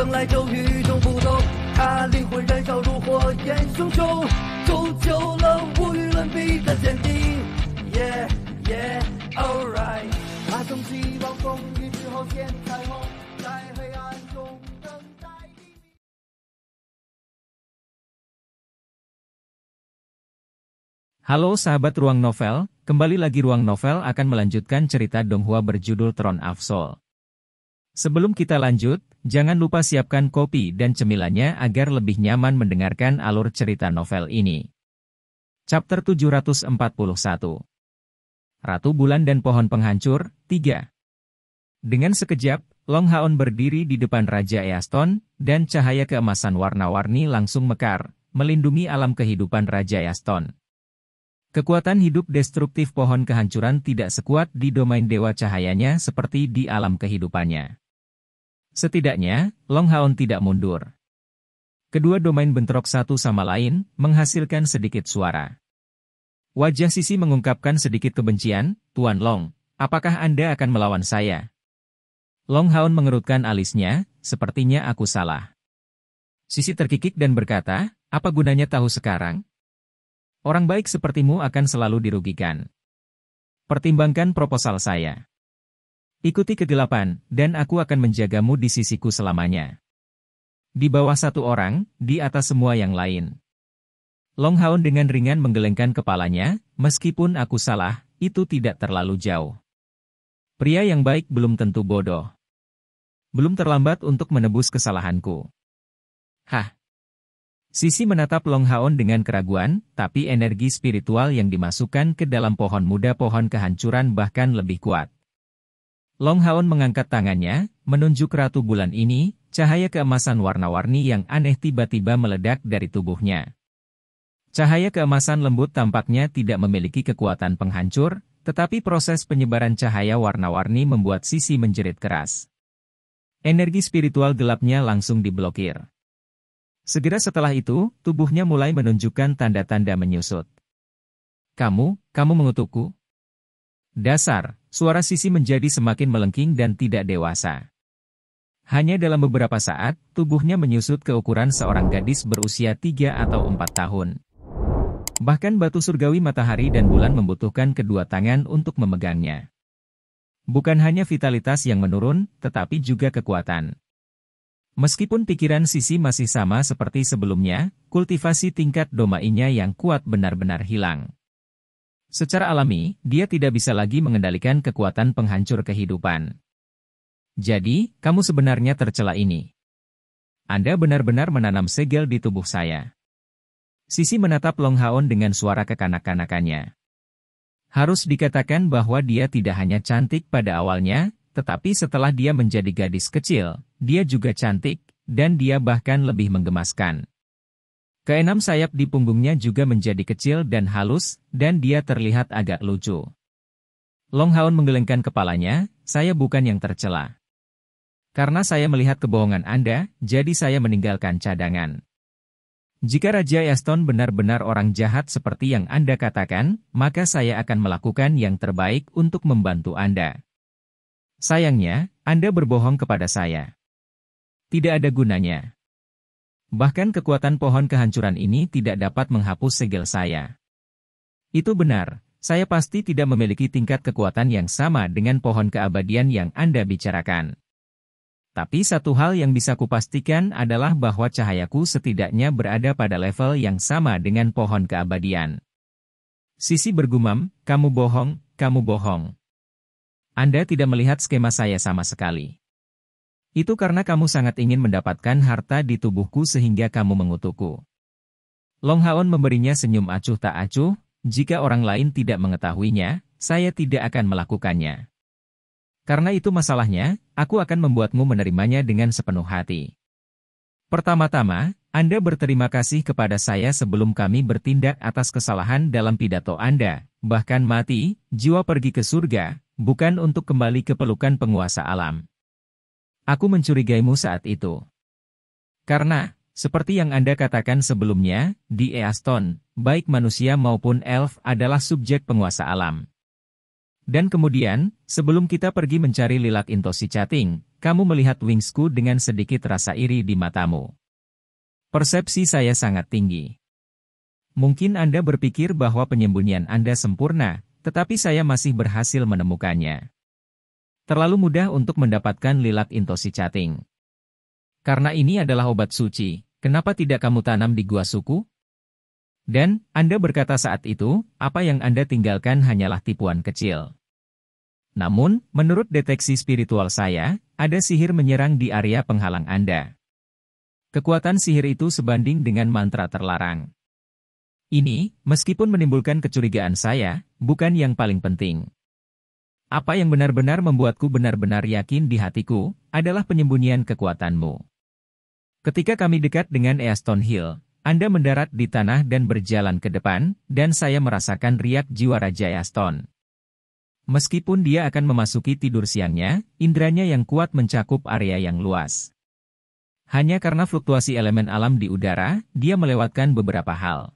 生来就与众不同，他灵魂燃烧如火焰熊熊，铸就了无与伦比的坚定。Yeah yeah alright， 他从希望风雨之后见彩虹，在黑暗中等待黎明。Halo sahabat Ruang Novel, kembali lagi Ruang Novel akan melanjutkan cerita Donghua berjudul Throne of Soul. Sebelum kita lanjut, jangan lupa siapkan kopi dan cemilannya agar lebih nyaman mendengarkan alur cerita novel ini. Chapter 741. Ratu Bulan dan Pohon Penghancur, 3. Dengan sekejap, Long Haon berdiri di depan Raja Easton, dan cahaya keemasan warna-warni langsung mekar, melindungi alam kehidupan Raja Easton. Kekuatan hidup destruktif pohon kehancuran tidak sekuat di domain dewa cahayanya seperti di alam kehidupannya. Setidaknya, Long Haon tidak mundur. Kedua domain bentrok satu sama lain, menghasilkan sedikit suara. Wajah Sisi mengungkapkan sedikit kebencian, Tuan Long, apakah Anda akan melawan saya? Long Haon mengerutkan alisnya, sepertinya aku salah. Sisi terkikik dan berkata, apa gunanya tahu sekarang? Orang baik sepertimu akan selalu dirugikan. Pertimbangkan proposal saya. Ikuti kegelapan, dan aku akan menjagamu di sisiku selamanya. Di bawah satu orang, di atas semua yang lain. Long Haon dengan ringan menggelengkan kepalanya, meskipun aku salah, itu tidak terlalu jauh. Pria yang baik belum tentu bodoh. Belum terlambat untuk menebus kesalahanku. Hah? Sisi menatap Long Haon dengan keraguan, tapi energi spiritual yang dimasukkan ke dalam pohon muda pohon kehancuran bahkan lebih kuat. Long Haon mengangkat tangannya, menunjuk Ratu Bulan ini, cahaya keemasan warna-warni yang aneh tiba-tiba meledak dari tubuhnya. Cahaya keemasan lembut tampaknya tidak memiliki kekuatan penghancur, tetapi proses penyebaran cahaya warna-warni membuat Sisi menjerit keras. Energi spiritual gelapnya langsung diblokir. Segera setelah itu, tubuhnya mulai menunjukkan tanda-tanda menyusut. Kamu mengutukku? Dasar, suara Sisi menjadi semakin melengking dan tidak dewasa. Hanya dalam beberapa saat, tubuhnya menyusut ke ukuran seorang gadis berusia 3 atau 4 tahun. Bahkan batu surgawi matahari dan bulan membutuhkan kedua tangan untuk memegangnya. Bukan hanya vitalitas yang menurun, tetapi juga kekuatan. Meskipun pikiran Sisi masih sama seperti sebelumnya, kultivasi tingkat domainya yang kuat benar-benar hilang. Secara alami, dia tidak bisa lagi mengendalikan kekuatan penghancur kehidupan. Jadi, kamu sebenarnya tercela ini. Anda benar-benar menanam segel di tubuh saya. Sisi menatap Long Haon dengan suara kekanak-kanakannya. Harus dikatakan bahwa dia tidak hanya cantik pada awalnya, tetapi setelah dia menjadi gadis kecil, dia juga cantik, dan dia bahkan lebih menggemaskan. Keenam sayap di punggungnya juga menjadi kecil dan halus, dan dia terlihat agak lucu. Long Haon menggelengkan kepalanya, saya bukan yang tercela. Karena saya melihat kebohongan Anda, jadi saya meninggalkan cadangan. Jika Raja Easton benar-benar orang jahat seperti yang Anda katakan, maka saya akan melakukan yang terbaik untuk membantu Anda. Sayangnya, Anda berbohong kepada saya. Tidak ada gunanya. Bahkan kekuatan pohon kehancuran ini tidak dapat menghapus segel saya. Itu benar, saya pasti tidak memiliki tingkat kekuatan yang sama dengan pohon keabadian yang Anda bicarakan. Tapi satu hal yang bisa kupastikan adalah bahwa cahayaku setidaknya berada pada level yang sama dengan pohon keabadian. Sisi bergumam, kamu bohong, kamu bohong. Anda tidak melihat skema saya sama sekali. Itu karena kamu sangat ingin mendapatkan harta di tubuhku sehingga kamu mengutukku. Long Haon memberinya senyum acuh tak acuh, jika orang lain tidak mengetahuinya, saya tidak akan melakukannya. Karena itu masalahnya, aku akan membuatmu menerimanya dengan sepenuh hati. Pertama-tama, Anda berterima kasih kepada saya sebelum kami bertindak atas kesalahan dalam pidato Anda, bahkan mati, jiwa pergi ke surga, bukan untuk kembali ke pelukan penguasa alam. Aku mencurigaimu saat itu. Karena, seperti yang Anda katakan sebelumnya, di Easton, baik manusia maupun elf adalah subjek penguasa alam. Dan kemudian, sebelum kita pergi mencari Lilac Into Si Chatting, kamu melihat wingsku dengan sedikit rasa iri di matamu. Persepsi saya sangat tinggi. Mungkin Anda berpikir bahwa penyembunyian Anda sempurna, tetapi saya masih berhasil menemukannya. Terlalu mudah untuk mendapatkan lilat intosi chatting. Karena ini adalah obat suci, kenapa tidak kamu tanam di gua suku? Dan, Anda berkata saat itu, apa yang Anda tinggalkan hanyalah tipuan kecil. Namun, menurut deteksi spiritual saya, ada sihir menyerang di area penghalang Anda. Kekuatan sihir itu sebanding dengan mantra terlarang. Ini, meskipun menimbulkan kecurigaan saya, bukan yang paling penting. Apa yang benar-benar membuatku benar-benar yakin di hatiku, adalah penyembunyian kekuatanmu. Ketika kami dekat dengan Easton Hill, Anda mendarat di tanah dan berjalan ke depan, dan saya merasakan riak jiwa Raja Easton. Meskipun dia akan memasuki tidur siangnya, indranya yang kuat mencakup area yang luas. Hanya karena fluktuasi elemen alam di udara, dia melewatkan beberapa hal.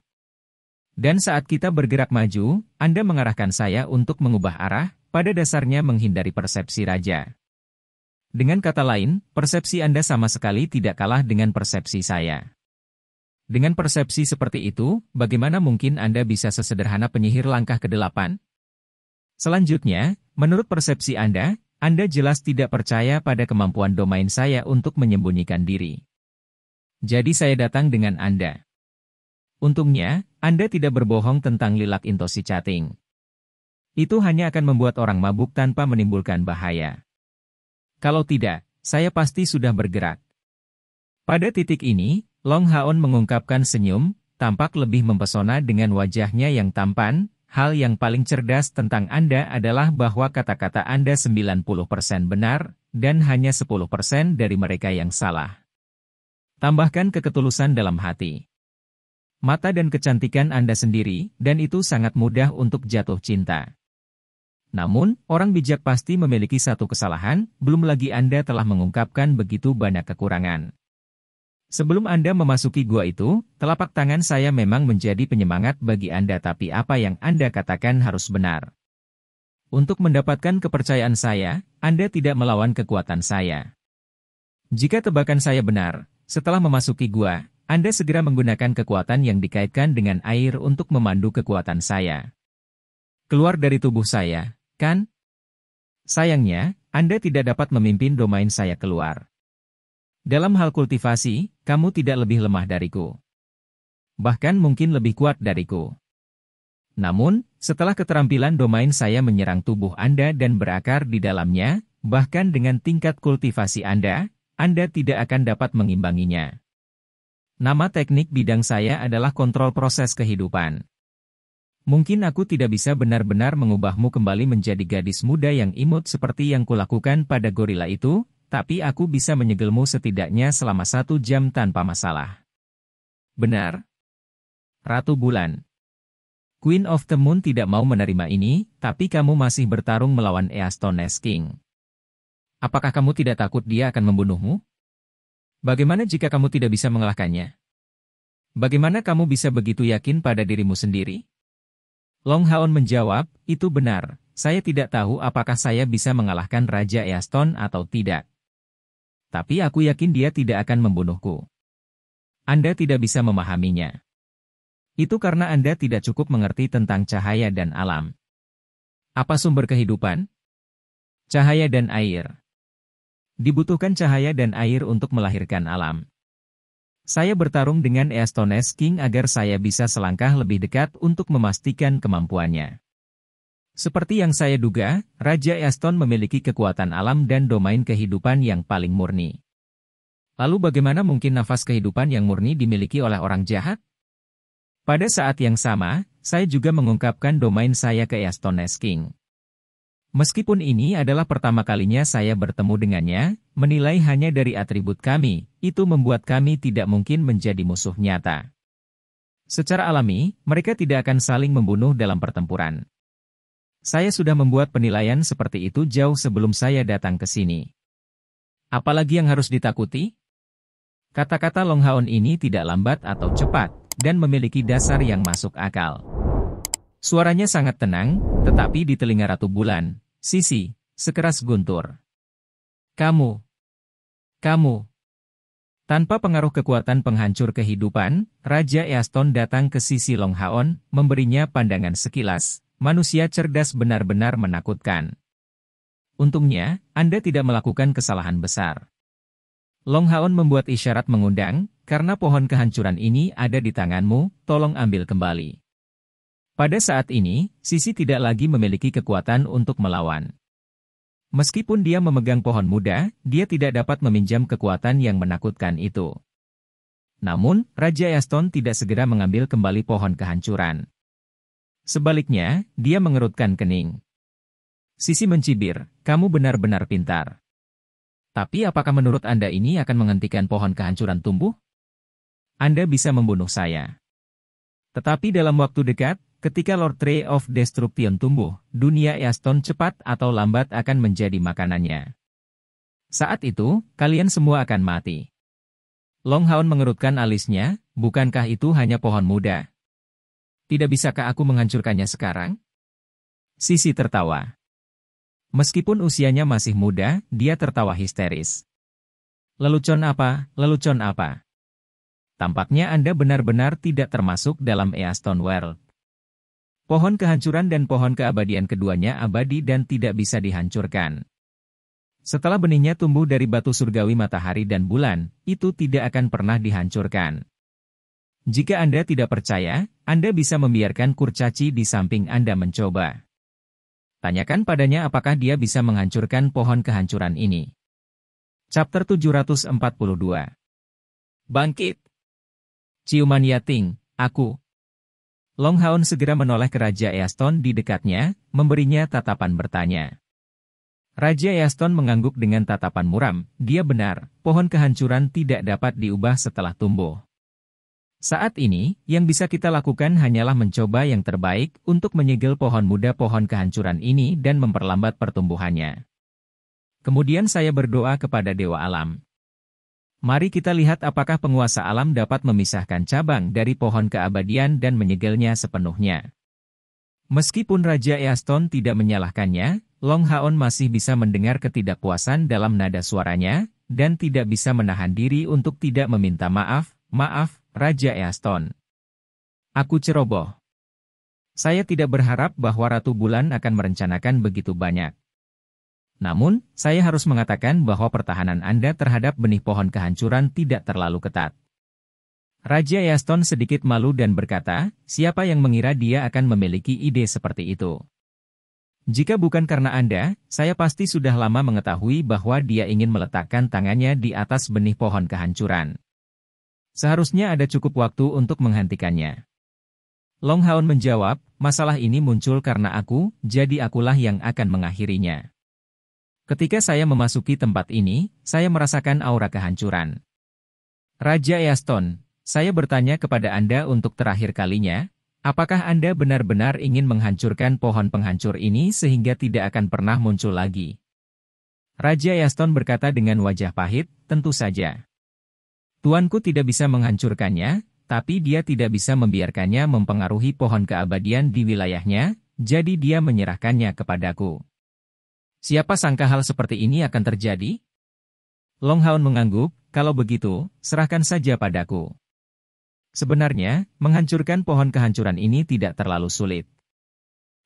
Dan saat kita bergerak maju, Anda mengarahkan saya untuk mengubah arah, pada dasarnya menghindari persepsi Raja. Dengan kata lain, persepsi Anda sama sekali tidak kalah dengan persepsi saya. Dengan persepsi seperti itu, bagaimana mungkin Anda bisa sesederhana penyihir langkah ke-8? Selanjutnya, menurut persepsi Anda jelas tidak percaya pada kemampuan domain saya untuk menyembunyikan diri. Jadi saya datang dengan Anda. Untungnya, Anda tidak berbohong tentang lilat intosi chatting. Itu hanya akan membuat orang mabuk tanpa menimbulkan bahaya. Kalau tidak, saya pasti sudah bergerak. Pada titik ini, Long Haon mengungkapkan senyum, tampak lebih mempesona dengan wajahnya yang tampan. Hal yang paling cerdas tentang Anda adalah bahwa kata-kata Anda 90% benar, dan hanya 10% dari mereka yang salah. Tambahkan keketulusan dalam hati. Mata dan kecantikan Anda sendiri, dan itu sangat mudah untuk jatuh cinta. Namun, orang bijak pasti memiliki satu kesalahan, belum lagi Anda telah mengungkapkan begitu banyak kekurangan. Sebelum Anda memasuki gua itu, telapak tangan saya memang menjadi penyemangat bagi Anda, tapi apa yang Anda katakan harus benar. Untuk mendapatkan kepercayaan saya, Anda tidak melawan kekuatan saya. Jika tebakan saya benar, setelah memasuki gua, Anda segera menggunakan kekuatan yang dikaitkan dengan air untuk memandu kekuatan saya. Keluar dari tubuh saya, kan? Sayangnya, Anda tidak dapat memimpin domain saya keluar. Dalam hal kultivasi, kamu tidak lebih lemah dariku. Bahkan mungkin lebih kuat dariku. Namun, setelah keterampilan domain saya menyerang tubuh Anda dan berakar di dalamnya, bahkan dengan tingkat kultivasi Anda tidak akan dapat mengimbanginya. Nama teknik bidang saya adalah kontrol proses kehidupan. Mungkin aku tidak bisa benar-benar mengubahmu kembali menjadi gadis muda yang imut seperti yang kulakukan pada gorila itu, tapi aku bisa menyegelmu setidaknya selama 1 jam tanpa masalah. Benar? Ratu Bulan. Queen of the Moon tidak mau menerima ini, tapi kamu masih bertarung melawan Easton S. King. Apakah kamu tidak takut dia akan membunuhmu? Bagaimana jika kamu tidak bisa mengalahkannya? Bagaimana kamu bisa begitu yakin pada dirimu sendiri? Long Haon menjawab, itu benar, saya tidak tahu apakah saya bisa mengalahkan Raja Easton atau tidak. Tapi aku yakin dia tidak akan membunuhku. Anda tidak bisa memahaminya. Itu karena Anda tidak cukup mengerti tentang cahaya dan alam. Apa sumber kehidupan? Cahaya dan air. Dibutuhkan cahaya dan air untuk melahirkan alam. Saya bertarung dengan Easton S. King agar saya bisa selangkah lebih dekat untuk memastikan kemampuannya. Seperti yang saya duga, Raja Easton memiliki kekuatan alam dan domain kehidupan yang paling murni. Lalu bagaimana mungkin nafas kehidupan yang murni dimiliki oleh orang jahat? Pada saat yang sama, saya juga mengungkapkan domain saya ke Easton S. King. Meskipun ini adalah pertama kalinya saya bertemu dengannya, menilai hanya dari atribut kami, itu membuat kami tidak mungkin menjadi musuh nyata. Secara alami, mereka tidak akan saling membunuh dalam pertempuran. Saya sudah membuat penilaian seperti itu jauh sebelum saya datang ke sini. Apalagi yang harus ditakuti? Kata-kata Long Haon ini tidak lambat atau cepat, dan memiliki dasar yang masuk akal. Suaranya sangat tenang, tetapi di telinga Ratu Bulan, Sisi, sekeras guntur. Kamu, Kamu. Tanpa pengaruh kekuatan penghancur kehidupan, Raja Easton datang ke sisi Long Haon, memberinya pandangan sekilas. Manusia cerdas benar-benar menakutkan. Untungnya, Anda tidak melakukan kesalahan besar. Long Haon membuat isyarat mengundang, karena pohon kehancuran ini ada di tanganmu, tolong ambil kembali. Pada saat ini, Sisi tidak lagi memiliki kekuatan untuk melawan. Meskipun dia memegang pohon muda, dia tidak dapat meminjam kekuatan yang menakutkan itu. Namun, Raja Easton tidak segera mengambil kembali pohon kehancuran. Sebaliknya, dia mengerutkan kening. Sisi mencibir, kamu benar-benar pintar. Tapi apakah menurut Anda ini akan menghentikan pohon kehancuran tumbuh? Anda bisa membunuh saya. Tetapi dalam waktu dekat, ketika Lord Tree of Destruction tumbuh, dunia Easton cepat atau lambat akan menjadi makanannya. Saat itu, kalian semua akan mati. Long Haon mengerutkan alisnya, bukankah itu hanya pohon muda? Tidak bisakah aku menghancurkannya sekarang? Sisi tertawa. Meskipun usianya masih muda, dia tertawa histeris. Lelucon apa, lelucon apa? Tampaknya Anda benar-benar tidak termasuk dalam Easton World. Pohon kehancuran dan pohon keabadian keduanya abadi dan tidak bisa dihancurkan. Setelah benihnya tumbuh dari batu surgawi matahari dan bulan, itu tidak akan pernah dihancurkan. Jika Anda tidak percaya, Anda bisa membiarkan kurcaci di samping Anda mencoba. Tanyakan padanya apakah dia bisa menghancurkan pohon kehancuran ini. Chapter 742. Bangkit! Ciuman Yating, aku. Long Haon segera menoleh ke Raja Easton di dekatnya, memberinya tatapan bertanya. Raja Easton mengangguk dengan tatapan muram, dia benar, pohon kehancuran tidak dapat diubah setelah tumbuh. Saat ini, yang bisa kita lakukan hanyalah mencoba yang terbaik untuk menyegel pohon muda pohon kehancuran ini dan memperlambat pertumbuhannya. Kemudian saya berdoa kepada Dewa Alam. Mari kita lihat apakah penguasa alam dapat memisahkan cabang dari pohon keabadian dan menyegelnya sepenuhnya. Meskipun Raja Easton tidak menyalahkannya, Long Haon masih bisa mendengar ketidakpuasan dalam nada suaranya, dan tidak bisa menahan diri untuk tidak meminta maaf, Raja Easton. Aku ceroboh. Saya tidak berharap bahwa Ratu Bulan akan merencanakan begitu banyak. Namun, saya harus mengatakan bahwa pertahanan Anda terhadap benih pohon kehancuran tidak terlalu ketat. Raja Easton sedikit malu dan berkata, siapa yang mengira dia akan memiliki ide seperti itu? Jika bukan karena Anda, saya pasti sudah lama mengetahui bahwa dia ingin meletakkan tangannya di atas benih pohon kehancuran. Seharusnya ada cukup waktu untuk menghentikannya. Long Haon menjawab, masalah ini muncul karena aku, jadi akulah yang akan mengakhirinya. Ketika saya memasuki tempat ini, saya merasakan aura kehancuran. Raja Easton, saya bertanya kepada Anda untuk terakhir kalinya, apakah Anda benar-benar ingin menghancurkan pohon penghancur ini sehingga tidak akan pernah muncul lagi? Raja Easton berkata dengan wajah pahit, tentu saja. Tuanku tidak bisa menghancurkannya, tapi dia tidak bisa membiarkannya mempengaruhi pohon keabadian di wilayahnya, jadi dia menyerahkannya kepadaku. Siapa sangka hal seperti ini akan terjadi? Long Haon mengangguk, kalau begitu, serahkan saja padaku. Sebenarnya, menghancurkan pohon kehancuran ini tidak terlalu sulit.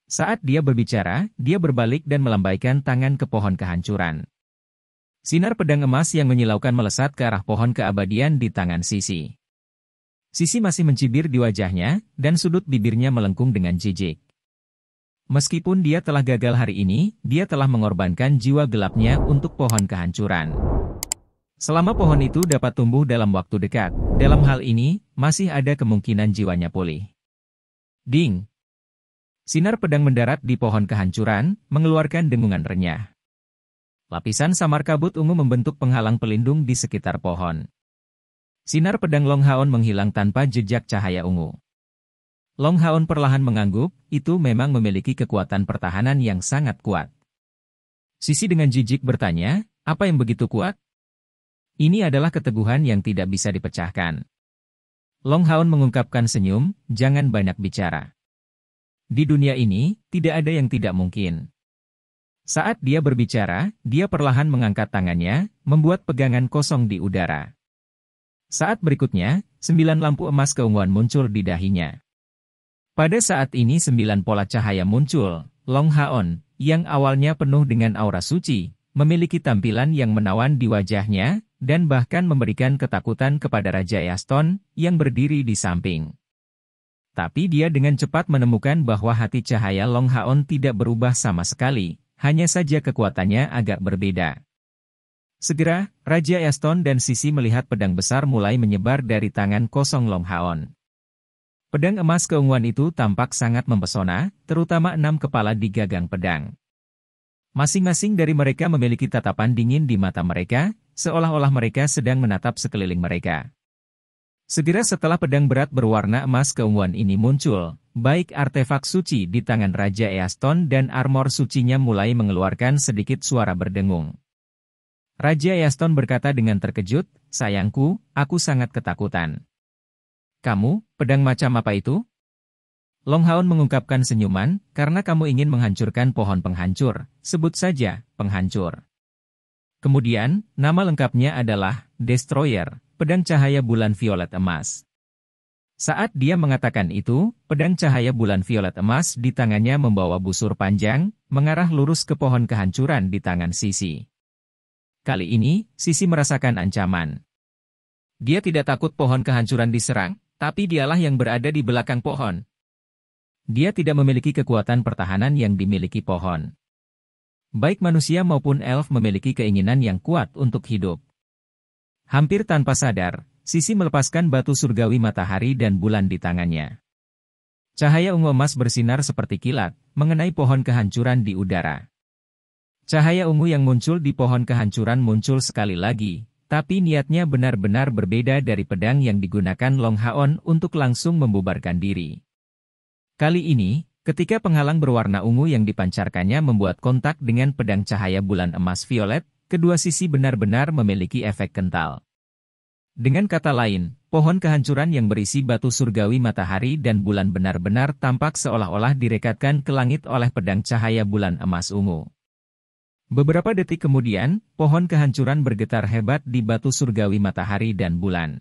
Saat dia berbicara, dia berbalik dan melambaikan tangan ke pohon kehancuran. Sinar pedang emas yang menyilaukan melesat ke arah pohon keabadian di tangan Sisi. Sisi masih mencibir di wajahnya, dan sudut bibirnya melengkung dengan jijik. Meskipun dia telah gagal hari ini, dia telah mengorbankan jiwa gelapnya untuk pohon kehancuran. Selama pohon itu dapat tumbuh dalam waktu dekat, dalam hal ini, masih ada kemungkinan jiwanya pulih. Ding! Sinar pedang mendarat di pohon kehancuran, mengeluarkan dengungan renyah. Lapisan samar kabut ungu membentuk penghalang pelindung di sekitar pohon. Sinar pedang Long Haon menghilang tanpa jejak cahaya ungu. Long Haon perlahan mengangguk, itu memang memiliki kekuatan pertahanan yang sangat kuat. Sisi dengan jijik bertanya, apa yang begitu kuat? Ini adalah keteguhan yang tidak bisa dipecahkan. Long Haon mengungkapkan senyum, jangan banyak bicara. Di dunia ini, tidak ada yang tidak mungkin. Saat dia berbicara, dia perlahan mengangkat tangannya, membuat pegangan kosong di udara. Saat berikutnya, 9 lampu emas keunguan muncul di dahinya. Pada saat ini 9 pola cahaya muncul. Long Haon, yang awalnya penuh dengan aura suci, memiliki tampilan yang menawan di wajahnya, dan bahkan memberikan ketakutan kepada Raja Easton, yang berdiri di samping. Tapi dia dengan cepat menemukan bahwa hati cahaya Long Haon tidak berubah sama sekali, hanya saja kekuatannya agak berbeda. Segera, Raja Easton dan Sisi melihat pedang besar mulai menyebar dari tangan kosong Long Haon. Pedang emas keunguan itu tampak sangat mempesona, terutama 6 kepala di gagang pedang. Masing-masing dari mereka memiliki tatapan dingin di mata mereka, seolah-olah mereka sedang menatap sekeliling mereka. Segera setelah pedang berat berwarna emas keunguan ini muncul, baik artefak suci di tangan Raja Easton dan armor sucinya mulai mengeluarkan sedikit suara berdengung. Raja Easton berkata dengan terkejut, "Sayangku, aku sangat ketakutan." "Kamu, pedang macam apa itu?" Long Haon mengungkapkan senyuman, "Karena kamu ingin menghancurkan pohon penghancur, sebut saja, penghancur." Kemudian, nama lengkapnya adalah Destroyer, pedang cahaya bulan violet emas. Saat dia mengatakan itu, pedang cahaya bulan violet emas di tangannya membawa busur panjang, mengarah lurus ke pohon kehancuran di tangan Sisi. Kali ini, Sisi merasakan ancaman. Dia tidak takut pohon kehancuran diserang, tapi dialah yang berada di belakang pohon. Dia tidak memiliki kekuatan pertahanan yang dimiliki pohon. Baik manusia maupun elf memiliki keinginan yang kuat untuk hidup. Hampir tanpa sadar, Sisi melepaskan batu surgawi matahari dan bulan di tangannya. Cahaya ungu emas bersinar seperti kilat, mengenai pohon kehancuran di udara. Cahaya ungu yang muncul di pohon kehancuran muncul sekali lagi, tapi niatnya benar-benar berbeda dari pedang yang digunakan Long Haon untuk langsung membubarkan diri. Kali ini, ketika penghalang berwarna ungu yang dipancarkannya membuat kontak dengan pedang cahaya bulan emas violet, kedua sisi benar-benar memiliki efek kental. Dengan kata lain, pohon kehancuran yang berisi batu surgawi matahari dan bulan benar-benar tampak seolah-olah direkatkan ke langit oleh pedang cahaya bulan emas ungu. Beberapa detik kemudian, pohon kehancuran bergetar hebat di batu surgawi matahari dan bulan.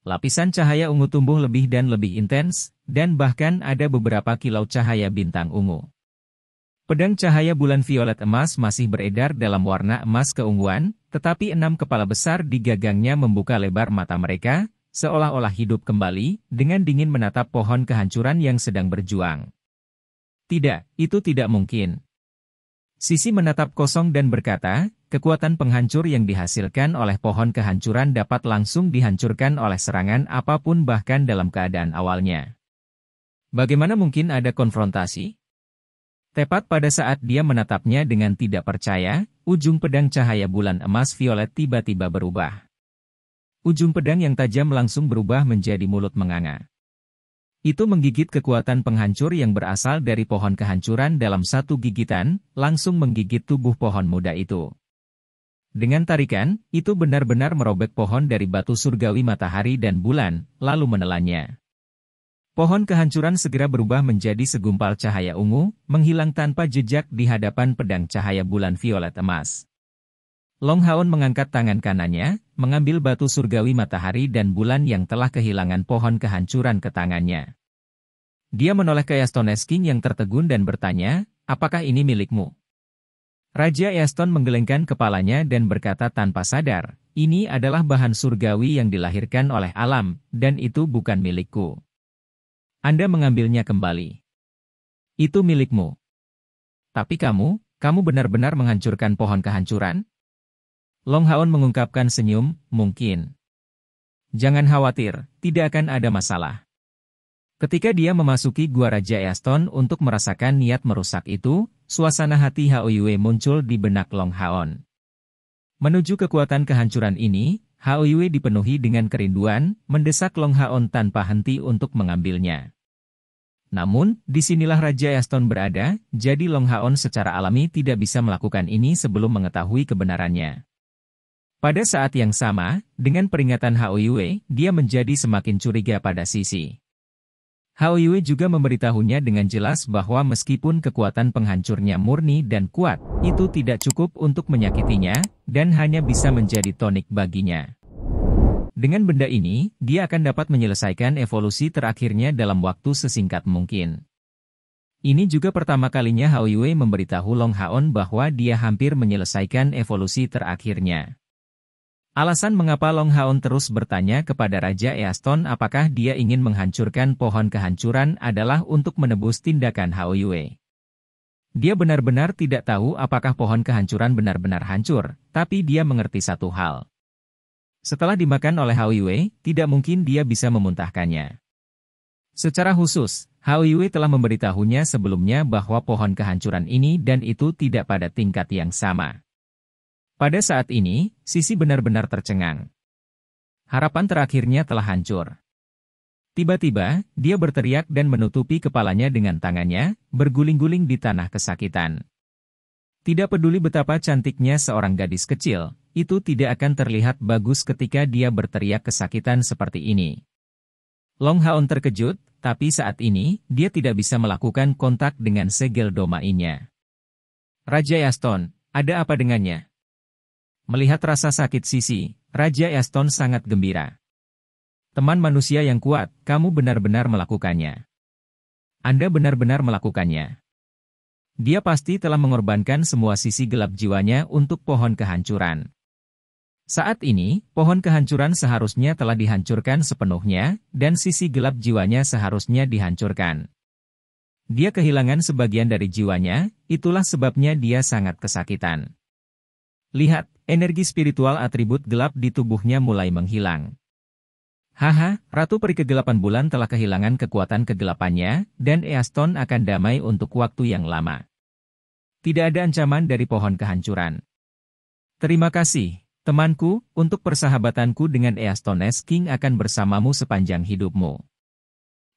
Lapisan cahaya ungu tumbuh lebih dan lebih intens, dan bahkan ada beberapa kilau cahaya bintang ungu. Pedang cahaya bulan violet emas masih beredar dalam warna emas keunguan, tetapi 6 kepala besar di gagangnya membuka lebar mata mereka, seolah-olah hidup kembali, dengan dingin menatap pohon kehancuran yang sedang berjuang. Tidak, itu tidak mungkin. Sisi menatap kosong dan berkata, kekuatan penghancur yang dihasilkan oleh pohon kehancuran dapat langsung dihancurkan oleh serangan apapun bahkan dalam keadaan awalnya. Bagaimana mungkin ada konfrontasi? Tepat pada saat dia menatapnya dengan tidak percaya, ujung pedang cahaya bulan emas violet tiba-tiba berubah. Ujung pedang yang tajam langsung berubah menjadi mulut menganga. Itu menggigit kekuatan penghancur yang berasal dari pohon kehancuran dalam satu gigitan, langsung menggigit tubuh pohon muda itu. Dengan tarikan, itu benar-benar merobek pohon dari batu surgawi matahari dan bulan, lalu menelannya. Pohon kehancuran segera berubah menjadi segumpal cahaya ungu, menghilang tanpa jejak di hadapan pedang cahaya bulan violet emas. Long Haon mengangkat tangan kanannya, mengambil batu surgawi matahari dan bulan yang telah kehilangan pohon kehancuran ke tangannya. Dia menoleh ke Easton King yang tertegun dan bertanya, apakah ini milikmu? Raja Easton menggelengkan kepalanya dan berkata tanpa sadar, ini adalah bahan surgawi yang dilahirkan oleh alam, dan itu bukan milikku. Anda mengambilnya kembali. Itu milikmu. Tapi kamu benar-benar menghancurkan pohon kehancuran? Long Haon mengungkapkan senyum, mungkin. Jangan khawatir, tidak akan ada masalah. Ketika dia memasuki gua Raja Easton untuk merasakan niat merusak itu, suasana hati Hao Yue muncul di benak Long Haon. Menuju kekuatan kehancuran ini, Hao Yue dipenuhi dengan kerinduan, mendesak Long Haon tanpa henti untuk mengambilnya. Namun, disinilah Raja Easton berada, jadi Long Haon secara alami tidak bisa melakukan ini sebelum mengetahui kebenarannya. Pada saat yang sama, dengan peringatan Hao Yue, dia menjadi semakin curiga pada Sisi. Hao Yue juga memberitahunya dengan jelas bahwa meskipun kekuatan penghancurnya murni dan kuat, itu tidak cukup untuk menyakitinya, dan hanya bisa menjadi tonik baginya. Dengan benda ini, dia akan dapat menyelesaikan evolusi terakhirnya dalam waktu sesingkat mungkin. Ini juga pertama kalinya Hao Yue memberitahu Long Haon bahwa dia hampir menyelesaikan evolusi terakhirnya. Alasan mengapa Long Haon terus bertanya kepada Raja Easton apakah dia ingin menghancurkan pohon kehancuran adalah untuk menebus tindakan Hao Yue. Dia benar-benar tidak tahu apakah pohon kehancuran benar-benar hancur, tapi dia mengerti satu hal. Setelah dimakan oleh Hao Yue, tidak mungkin dia bisa memuntahkannya. Secara khusus, Hao Yue telah memberitahunya sebelumnya bahwa pohon kehancuran ini dan itu tidak pada tingkat yang sama. Pada saat ini, Sisi benar-benar tercengang. Harapan terakhirnya telah hancur. Tiba-tiba, dia berteriak dan menutupi kepalanya dengan tangannya, berguling-guling di tanah kesakitan. Tidak peduli betapa cantiknya seorang gadis kecil, itu tidak akan terlihat bagus ketika dia berteriak kesakitan seperti ini. Long Haon terkejut, tapi saat ini, dia tidak bisa melakukan kontak dengan segel domainnya. Raja Easton, ada apa dengannya? Melihat rasa sakit Sisi, Raja Easton sangat gembira. Teman manusia yang kuat, kamu benar-benar melakukannya. Anda benar-benar melakukannya. Dia pasti telah mengorbankan semua sisi gelap jiwanya untuk pohon kehancuran. Saat ini, pohon kehancuran seharusnya telah dihancurkan sepenuhnya, dan sisi gelap jiwanya seharusnya dihancurkan. Dia kehilangan sebagian dari jiwanya, itulah sebabnya dia sangat kesakitan. Lihat, energi spiritual atribut gelap di tubuhnya mulai menghilang. Haha, Ratu Peri Kegelapan Bulan telah kehilangan kekuatan kegelapannya, dan Easton akan damai untuk waktu yang lama. Tidak ada ancaman dari pohon kehancuran. Terima kasih, temanku, untuk persahabatanku dengan Easton S. King akan bersamamu sepanjang hidupmu.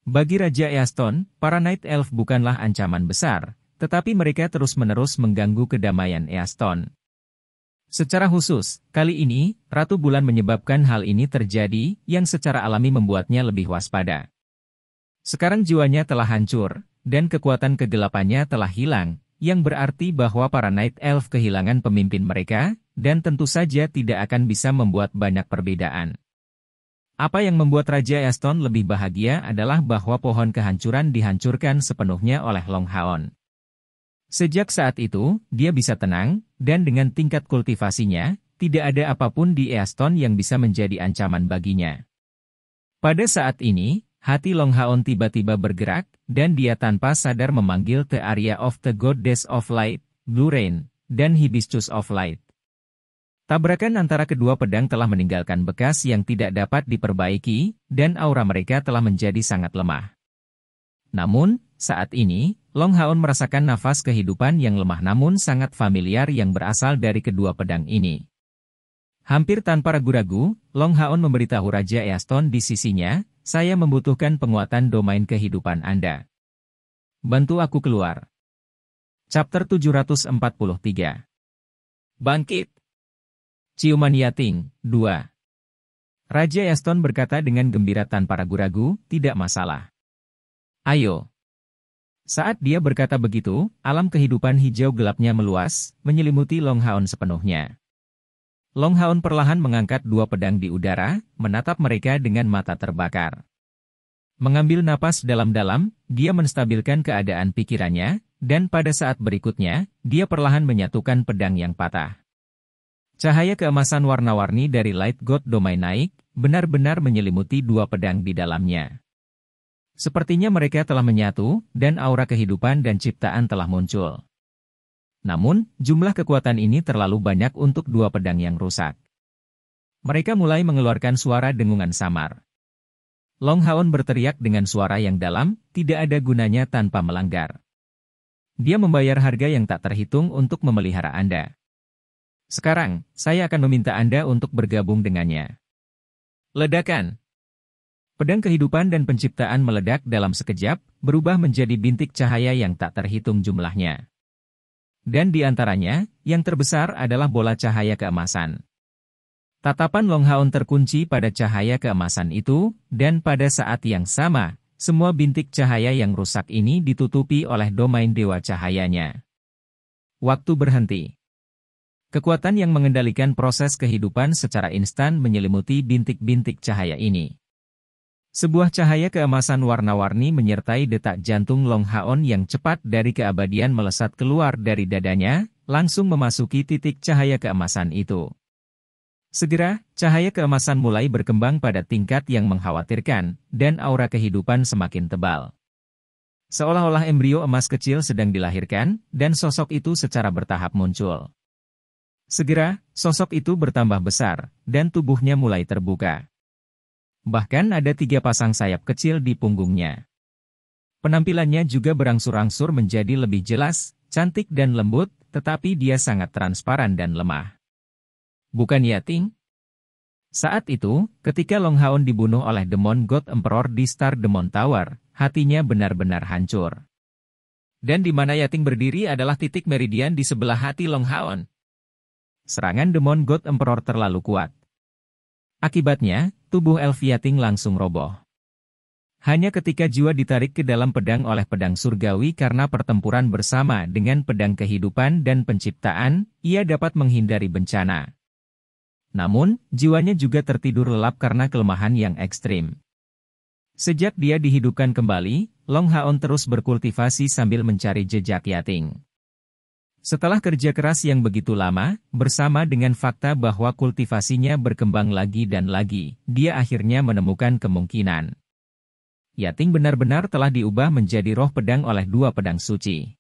Bagi Raja Easton, para Night Elf bukanlah ancaman besar, tetapi mereka terus-menerus mengganggu kedamaian Easton. Secara khusus, kali ini, Ratu Bulan menyebabkan hal ini terjadi, yang secara alami membuatnya lebih waspada. Sekarang jiwanya telah hancur, dan kekuatan kegelapannya telah hilang, yang berarti bahwa para Night Elf kehilangan pemimpin mereka, dan tentu saja tidak akan bisa membuat banyak perbedaan. Apa yang membuat Raja Easton lebih bahagia adalah bahwa pohon kehancuran dihancurkan sepenuhnya oleh Long Haon. Sejak saat itu, dia bisa tenang, dan dengan tingkat kultivasinya, tidak ada apapun di Easton yang bisa menjadi ancaman baginya. Pada saat ini, hati Long Haon tiba-tiba bergerak, dan dia tanpa sadar memanggil The Area of the Goddess of Light, Blue Rain, dan Hibiscus of Light. Tabrakan antara kedua pedang telah meninggalkan bekas yang tidak dapat diperbaiki, dan aura mereka telah menjadi sangat lemah. Namun, saat ini, Long Haon merasakan nafas kehidupan yang lemah namun sangat familiar yang berasal dari kedua pedang ini. Hampir tanpa ragu-ragu, Long Haon memberitahu Raja Easton di sisinya, saya membutuhkan penguatan domain kehidupan Anda. Bantu aku keluar. Chapter 743. Bangkit. Ciuman Yating, 2. Raja Easton berkata dengan gembira tanpa ragu-ragu, tidak masalah. Ayo. Saat dia berkata begitu, alam kehidupan hijau gelapnya meluas, menyelimuti Long Haon sepenuhnya. Long Haon perlahan mengangkat dua pedang di udara, menatap mereka dengan mata terbakar. Mengambil napas dalam-dalam, dia menstabilkan keadaan pikirannya, dan pada saat berikutnya, dia perlahan menyatukan pedang yang patah. Cahaya keemasan warna-warni dari Light God Domain naik, benar-benar menyelimuti dua pedang di dalamnya. Sepertinya mereka telah menyatu, dan aura kehidupan dan ciptaan telah muncul. Namun, jumlah kekuatan ini terlalu banyak untuk dua pedang yang rusak. Mereka mulai mengeluarkan suara dengungan samar. Long Haon berteriak dengan suara yang dalam, tidak ada gunanya tanpa melanggar. Dia membayar harga yang tak terhitung untuk memelihara Anda. Sekarang, saya akan meminta Anda untuk bergabung dengannya. Ledakan. Pedang kehidupan dan penciptaan meledak dalam sekejap, berubah menjadi bintik cahaya yang tak terhitung jumlahnya. Dan di antaranya, yang terbesar adalah bola cahaya keemasan. Tatapan Long Haon terkunci pada cahaya keemasan itu, dan pada saat yang sama, Semua bintik cahaya yang rusak ini ditutupi oleh domain dewa cahayanya. Waktu berhenti. Kekuatan yang mengendalikan proses kehidupan secara instan menyelimuti bintik-bintik cahaya ini. Sebuah cahaya keemasan warna-warni menyertai detak jantung Long Haon yang cepat dari keabadian melesat keluar dari dadanya, langsung memasuki titik cahaya keemasan itu. Segera, cahaya keemasan mulai berkembang pada tingkat yang mengkhawatirkan, dan aura kehidupan semakin tebal. Seolah-olah embrio emas kecil sedang dilahirkan, dan sosok itu secara bertahap muncul. Segera, sosok itu bertambah besar, dan tubuhnya mulai terbuka. Bahkan ada 3 pasang sayap kecil di punggungnya. Penampilannya juga berangsur-angsur menjadi lebih jelas, cantik dan lembut, tetapi dia sangat transparan dan lemah. Bukan Yating? Saat itu, ketika Long Haon dibunuh oleh Demon God Emperor di Star Demon Tower, hatinya benar-benar hancur. Dan di mana Yating berdiri adalah titik meridian di sebelah hati Long Haon. Serangan Demon God Emperor terlalu kuat. Akibatnya, tubuh Elf Yating langsung roboh. Hanya ketika jiwa ditarik ke dalam pedang oleh pedang surgawi karena pertempuran bersama dengan pedang kehidupan dan penciptaan, ia dapat menghindari bencana. Namun, jiwanya juga tertidur lelap karena kelemahan yang ekstrim. Sejak dia dihidupkan kembali, Long Haon terus berkultivasi sambil mencari jejak Yating. Setelah kerja keras yang begitu lama, bersama dengan fakta bahwa kultivasinya berkembang lagi dan lagi, dia akhirnya menemukan kemungkinan. Yating benar-benar telah diubah menjadi roh pedang oleh 2 pedang suci.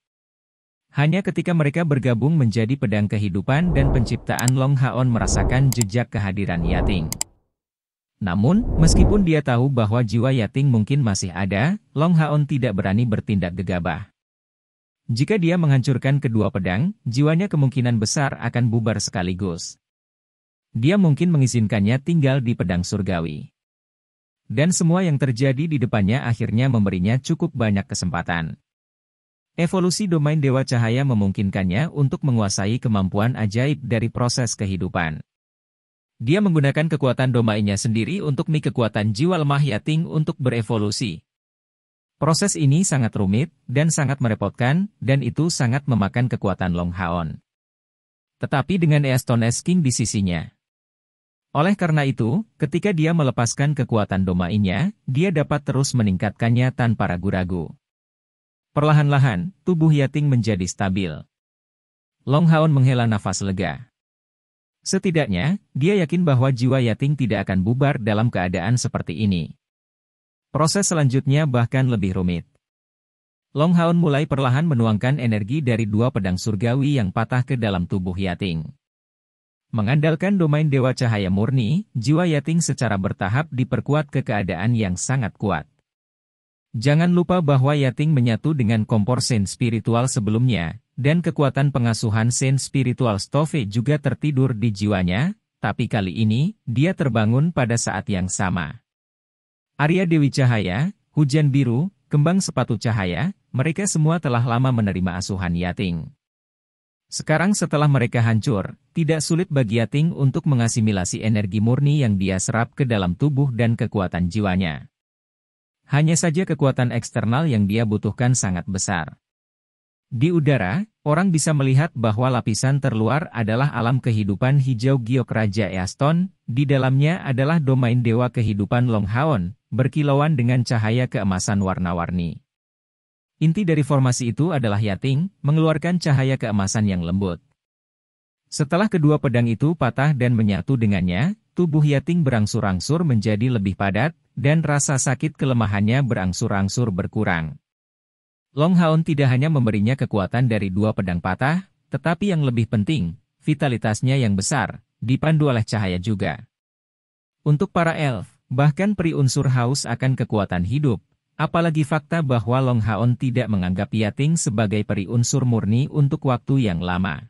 Hanya ketika mereka bergabung menjadi pedang kehidupan dan penciptaan, Long Haon merasakan jejak kehadiran Yating. Namun, meskipun dia tahu bahwa jiwa Yating mungkin masih ada, Long Haon tidak berani bertindak gegabah. Jika dia menghancurkan kedua pedang, jiwanya kemungkinan besar akan bubar sekaligus. Dia mungkin mengizinkannya tinggal di pedang surgawi. Dan semua yang terjadi di depannya akhirnya memberinya cukup banyak kesempatan. Evolusi domain Dewa Cahaya memungkinkannya untuk menguasai kemampuan ajaib dari proses kehidupan. Dia menggunakan kekuatan domainnya sendiri untuk kekuatan jiwa lemah Yating untuk berevolusi. Proses ini sangat rumit dan sangat merepotkan, dan itu sangat memakan kekuatan Long Haon. Tetapi dengan Easton S King di sisinya. Oleh karena itu, ketika dia melepaskan kekuatan domainnya, dia dapat terus meningkatkannya tanpa ragu-ragu. Perlahan-lahan, tubuh Yating menjadi stabil. Long Haon menghela nafas lega. Setidaknya, dia yakin bahwa jiwa Yating tidak akan bubar dalam keadaan seperti ini. Proses selanjutnya bahkan lebih rumit. Long Haon mulai perlahan menuangkan energi dari 2 pedang surgawi yang patah ke dalam tubuh Yating. Mengandalkan domain Dewa Cahaya murni, jiwa Yating secara bertahap diperkuat ke keadaan yang sangat kuat. Jangan lupa bahwa Yating menyatu dengan kompor Sen spiritual sebelumnya, dan kekuatan pengasuhan Sen spiritual Stove juga tertidur di jiwanya, tapi kali ini, dia terbangun pada saat yang sama. Arya Dewi Cahaya, Hujan Biru, Kembang Sepatu Cahaya, mereka semua telah lama menerima asuhan Yating. Sekarang setelah mereka hancur, tidak sulit bagi Yating untuk mengasimilasi energi murni yang dia serap ke dalam tubuh dan kekuatan jiwanya. Hanya saja kekuatan eksternal yang dia butuhkan sangat besar. Di udara, orang bisa melihat bahwa lapisan terluar adalah alam kehidupan hijau giok Raja Easton, di dalamnya adalah domain dewa kehidupan Long Haon, berkilauan dengan cahaya keemasan warna-warni. Inti dari formasi itu adalah Yating, mengeluarkan cahaya keemasan yang lembut. Setelah kedua pedang itu patah dan menyatu dengannya, tubuh Yating berangsur-angsur menjadi lebih padat, dan rasa sakit kelemahannya berangsur-angsur berkurang. Long Haon tidak hanya memberinya kekuatan dari 2 pedang patah, tetapi yang lebih penting, vitalitasnya yang besar, dipandu oleh cahaya juga. Untuk para elf, bahkan peri unsur haus akan kekuatan hidup, apalagi fakta bahwa Long Haon tidak menganggap Yating sebagai peri unsur murni untuk waktu yang lama.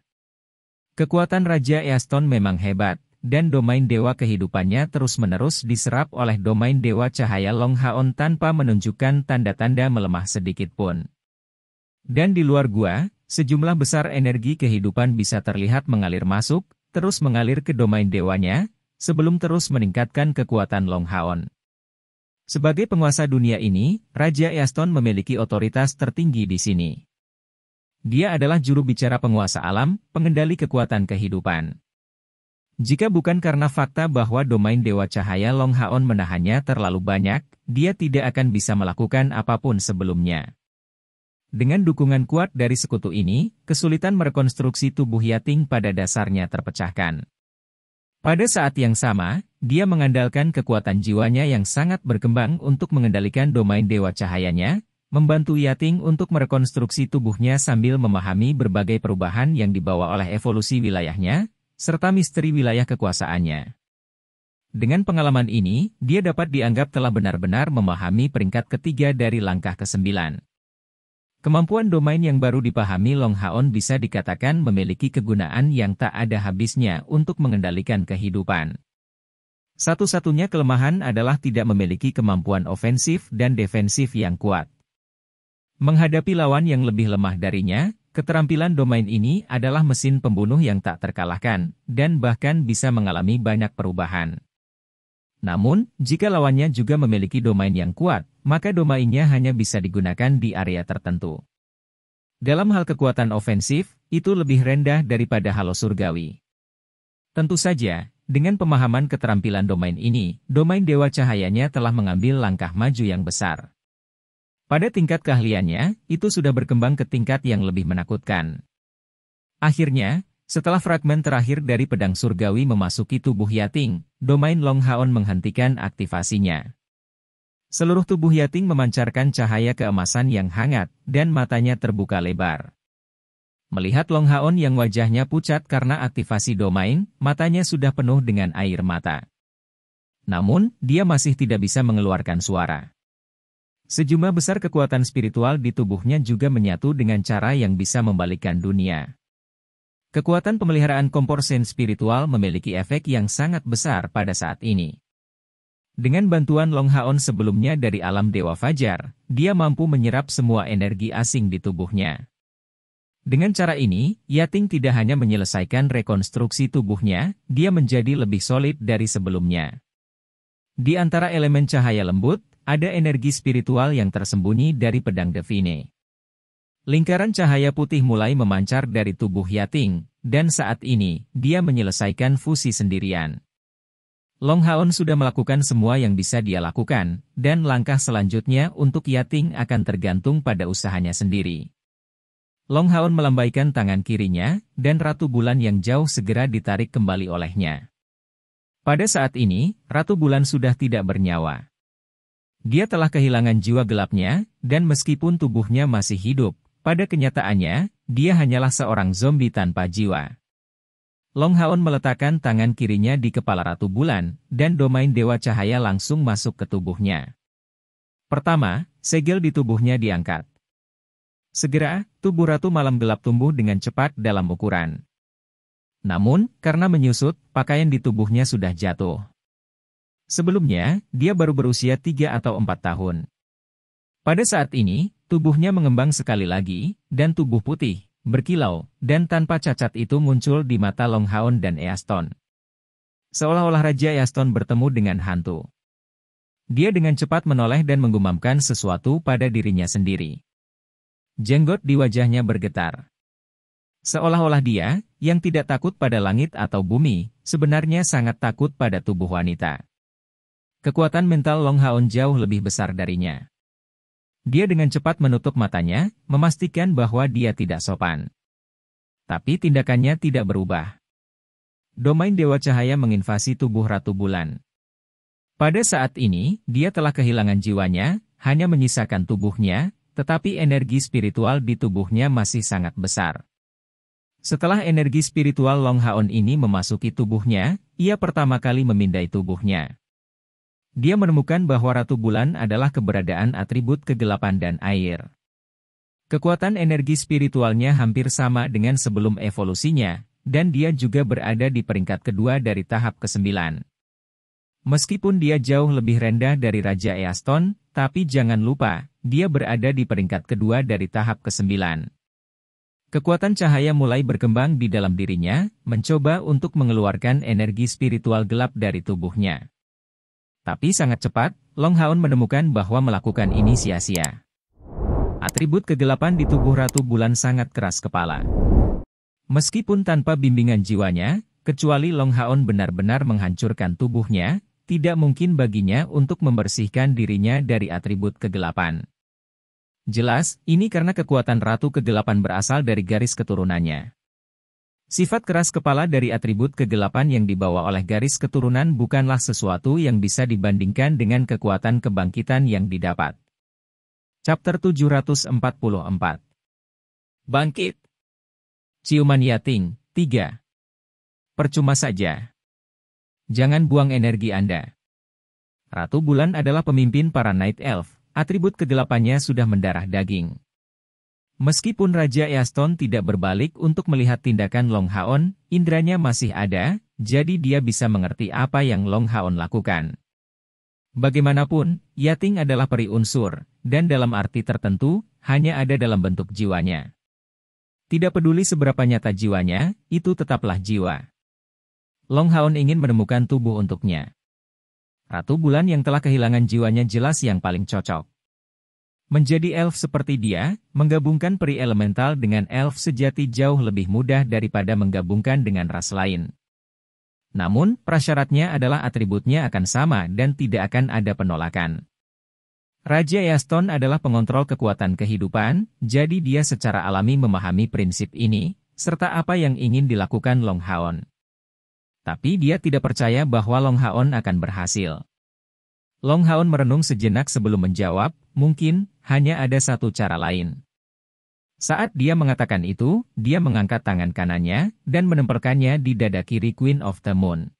Kekuatan Raja Easton memang hebat, dan domain dewa kehidupannya terus-menerus diserap oleh domain Dewa Cahaya Long Haon tanpa menunjukkan tanda-tanda melemah sedikit pun. Dan di luar gua, sejumlah besar energi kehidupan bisa terlihat mengalir masuk, terus mengalir ke domain dewanya, sebelum terus meningkatkan kekuatan Long Haon. Sebagai penguasa dunia ini, Raja Easton memiliki otoritas tertinggi di sini. Dia adalah juru bicara penguasa alam, pengendali kekuatan kehidupan. Jika bukan karena fakta bahwa domain Dewa Cahaya Long Haon menahannya terlalu banyak, dia tidak akan bisa melakukan apapun sebelumnya. Dengan dukungan kuat dari sekutu ini, kesulitan merekonstruksi tubuh Yating pada dasarnya terpecahkan. Pada saat yang sama, dia mengandalkan kekuatan jiwanya yang sangat berkembang untuk mengendalikan domain Dewa Cahayanya, membantu Yating untuk merekonstruksi tubuhnya sambil memahami berbagai perubahan yang dibawa oleh evolusi wilayahnya, serta misteri wilayah kekuasaannya. Dengan pengalaman ini, dia dapat dianggap telah benar-benar memahami peringkat ketiga dari langkah ke-9. Kemampuan domain yang baru dipahami Long Haon bisa dikatakan memiliki kegunaan yang tak ada habisnya untuk mengendalikan kehidupan. Satu-satunya kelemahan adalah tidak memiliki kemampuan ofensif dan defensif yang kuat. Menghadapi lawan yang lebih lemah darinya, keterampilan domain ini adalah mesin pembunuh yang tak terkalahkan, dan bahkan bisa mengalami banyak perubahan. Namun, jika lawannya juga memiliki domain yang kuat, maka domainnya hanya bisa digunakan di area tertentu. Dalam hal kekuatan ofensif, itu lebih rendah daripada halo surgawi. Tentu saja, dengan pemahaman keterampilan domain ini, domain Dewa Cahayanya telah mengambil langkah maju yang besar. Pada tingkat keahliannya, itu sudah berkembang ke tingkat yang lebih menakutkan. Akhirnya, setelah fragmen terakhir dari pedang surgawi memasuki tubuh Yating, domain Long Haon menghentikan aktivasinya. Seluruh tubuh Yating memancarkan cahaya keemasan yang hangat, dan matanya terbuka lebar. Melihat Long Haon yang wajahnya pucat karena aktivasi domain, matanya sudah penuh dengan air mata. Namun, dia masih tidak bisa mengeluarkan suara. Sejumlah besar kekuatan spiritual di tubuhnya juga menyatu dengan cara yang bisa membalikkan dunia. Kekuatan pemeliharaan kompor sen spiritual memiliki efek yang sangat besar pada saat ini. Dengan bantuan Long Haon sebelumnya dari alam Dewa Fajar, dia mampu menyerap semua energi asing di tubuhnya. Dengan cara ini, Yating tidak hanya menyelesaikan rekonstruksi tubuhnya, dia menjadi lebih solid dari sebelumnya. Di antara elemen cahaya lembut, ada energi spiritual yang tersembunyi dari pedang Divine. Lingkaran cahaya putih mulai memancar dari tubuh Yating, dan saat ini, dia menyelesaikan fusi sendirian. Long Haon sudah melakukan semua yang bisa dia lakukan, dan langkah selanjutnya untuk Yating akan tergantung pada usahanya sendiri. Long Haon melambaikan tangan kirinya, dan Ratu Bulan yang jauh segera ditarik kembali olehnya. Pada saat ini, Ratu Bulan sudah tidak bernyawa. Dia telah kehilangan jiwa gelapnya, dan meskipun tubuhnya masih hidup, pada kenyataannya, dia hanyalah seorang zombie tanpa jiwa. Long Haon meletakkan tangan kirinya di kepala Ratu Bulan, dan domain Dewa Cahaya langsung masuk ke tubuhnya. Pertama, segel di tubuhnya diangkat. Segera, tubuh Ratu Malam Gelap tumbuh dengan cepat dalam ukuran. Namun, karena menyusut, pakaian di tubuhnya sudah jatuh. Sebelumnya, dia baru berusia 3 atau 4 tahun. Pada saat ini, tubuhnya mengembang sekali lagi, dan tubuh putih, berkilau, dan tanpa cacat itu muncul di mata Long Haon dan Easton. Seolah-olah Raja Easton bertemu dengan hantu. Dia dengan cepat menoleh dan menggumamkan sesuatu pada dirinya sendiri. Jenggot di wajahnya bergetar. Seolah-olah dia, yang tidak takut pada langit atau bumi, sebenarnya sangat takut pada tubuh wanita. Kekuatan mental Long Haon jauh lebih besar darinya. Dia dengan cepat menutup matanya, memastikan bahwa dia tidak sopan. Tapi tindakannya tidak berubah. Domain Dewa Cahaya menginvasi tubuh Ratu Bulan. Pada saat ini, dia telah kehilangan jiwanya, hanya menyisakan tubuhnya, tetapi energi spiritual di tubuhnya masih sangat besar. Setelah energi spiritual Long Haon ini memasuki tubuhnya, ia pertama kali memindai tubuhnya. Dia menemukan bahwa Ratu Bulan adalah keberadaan atribut kegelapan dan air. Kekuatan energi spiritualnya hampir sama dengan sebelum evolusinya, dan dia juga berada di peringkat kedua dari tahap ke-9. Meskipun dia jauh lebih rendah dari Raja Easton, tapi jangan lupa, dia berada di peringkat kedua dari tahap ke-9. Kekuatan cahaya mulai berkembang di dalam dirinya, mencoba untuk mengeluarkan energi spiritual gelap dari tubuhnya. Tapi sangat cepat, Long Haon menemukan bahwa melakukan ini sia-sia. Atribut kegelapan di tubuh Ratu Bulan sangat keras kepala. Meskipun tanpa bimbingan jiwanya, kecuali Long Haon benar-benar menghancurkan tubuhnya, tidak mungkin baginya untuk membersihkan dirinya dari atribut kegelapan. Jelas, ini karena kekuatan Ratu Kegelapan berasal dari garis keturunannya. Sifat keras kepala dari atribut kegelapan yang dibawa oleh garis keturunan bukanlah sesuatu yang bisa dibandingkan dengan kekuatan kebangkitan yang didapat. Chapter 744. Bangkit. Ciuman Yating, 3. Percuma saja. Jangan buang energi Anda. Ratu Bulan adalah pemimpin para Night Elf, atribut kegelapannya sudah mendarah daging. Meskipun Raja Easton tidak berbalik untuk melihat tindakan Long Haon, indranya masih ada, jadi dia bisa mengerti apa yang Long Haon lakukan. Bagaimanapun, Yating adalah peri unsur, dan dalam arti tertentu, hanya ada dalam bentuk jiwanya. Tidak peduli seberapa nyata jiwanya, itu tetaplah jiwa. Long Haon ingin menemukan tubuh untuknya. Ratu Bulan yang telah kehilangan jiwanya jelas yang paling cocok. Menjadi elf seperti dia, menggabungkan peri elemental dengan elf sejati jauh lebih mudah daripada menggabungkan dengan ras lain. Namun, prasyaratnya adalah atributnya akan sama dan tidak akan ada penolakan. Raja Easton adalah pengontrol kekuatan kehidupan, jadi dia secara alami memahami prinsip ini, serta apa yang ingin dilakukan Long Haon. Tapi dia tidak percaya bahwa Long Haon akan berhasil. Long Haon merenung sejenak sebelum menjawab, mungkin, hanya ada satu cara lain. Saat dia mengatakan itu, dia mengangkat tangan kanannya, dan menempelkannya di dada kiri Queen of the Moon.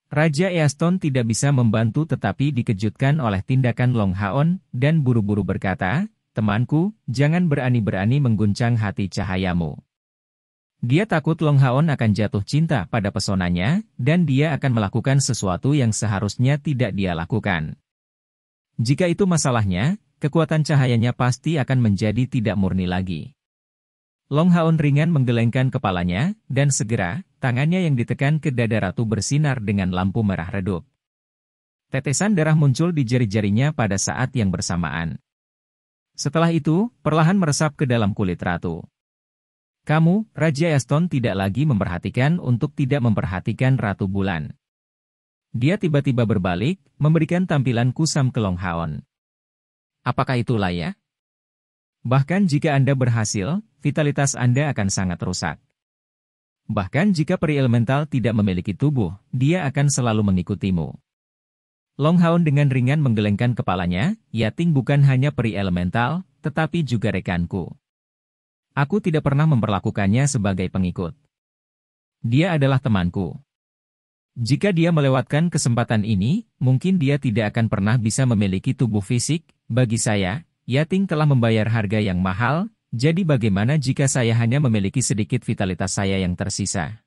Raja Easton tidak bisa membantu tetapi dikejutkan oleh tindakan Long Haon, dan buru-buru berkata, temanku, jangan berani-berani mengguncang hati cahayamu. Dia takut Long Haon akan jatuh cinta pada pesonanya, dan dia akan melakukan sesuatu yang seharusnya tidak dia lakukan. Jika itu masalahnya, kekuatan cahayanya pasti akan menjadi tidak murni lagi. Long Haon ringan menggelengkan kepalanya, dan segera, tangannya yang ditekan ke dada Ratu bersinar dengan lampu merah redup. Tetesan darah muncul di jari-jarinya pada saat yang bersamaan. Setelah itu, perlahan meresap ke dalam kulit Ratu. Kamu, Raja Easton tidak lagi memperhatikan untuk tidak memperhatikan Ratu Bulan. Dia tiba-tiba berbalik, memberikan tampilan kusam ke Long Haon. Apakah itu layak? Bahkan jika Anda berhasil, vitalitas Anda akan sangat rusak. Bahkan jika peri elemental tidak memiliki tubuh, dia akan selalu mengikutimu. Long Haon dengan ringan menggelengkan kepalanya, Yating bukan hanya peri elemental, tetapi juga rekanku. Aku tidak pernah memperlakukannya sebagai pengikut. Dia adalah temanku. Jika dia melewatkan kesempatan ini, mungkin dia tidak akan pernah bisa memiliki tubuh fisik. Bagi saya, Yating telah membayar harga yang mahal, jadi bagaimana jika saya hanya memiliki sedikit vitalitas saya yang tersisa?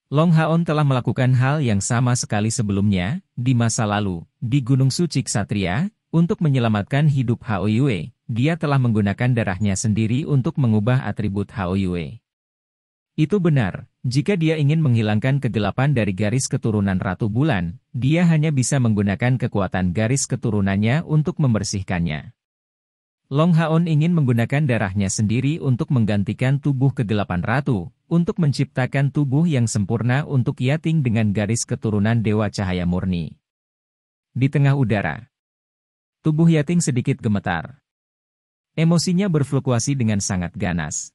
Long Haon telah melakukan hal yang sama sekali sebelumnya, di masa lalu, di Gunung Suci Ksatria, untuk menyelamatkan hidup Hao Yue, dia telah menggunakan darahnya sendiri untuk mengubah atribut Hao Yue. Itu benar, jika dia ingin menghilangkan kegelapan dari garis keturunan Ratu Bulan, dia hanya bisa menggunakan kekuatan garis keturunannya untuk membersihkannya. Long Haon ingin menggunakan darahnya sendiri untuk menggantikan tubuh kegelapan Ratu, untuk menciptakan tubuh yang sempurna untuk Yating dengan garis keturunan Dewa Cahaya Murni. Di tengah udara, tubuh Yating sedikit gemetar. Emosinya berfluktuasi dengan sangat ganas.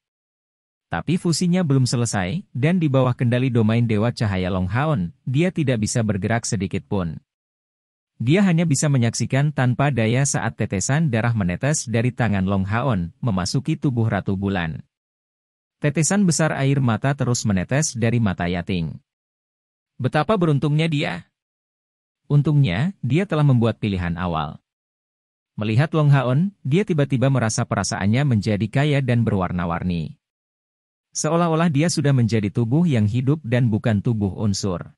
Tapi fusinya belum selesai, dan di bawah kendali domain Dewa Cahaya Long Haon, dia tidak bisa bergerak sedikit pun. Dia hanya bisa menyaksikan tanpa daya saat tetesan darah menetes dari tangan Long Haon, memasuki tubuh Ratu Bulan. Tetesan besar air mata terus menetes dari mata Yating. Betapa beruntungnya dia. Untungnya, dia telah membuat pilihan awal. Melihat Long Haon, dia tiba-tiba merasa perasaannya menjadi kaya dan berwarna-warni. Seolah-olah dia sudah menjadi tubuh yang hidup dan bukan tubuh unsur.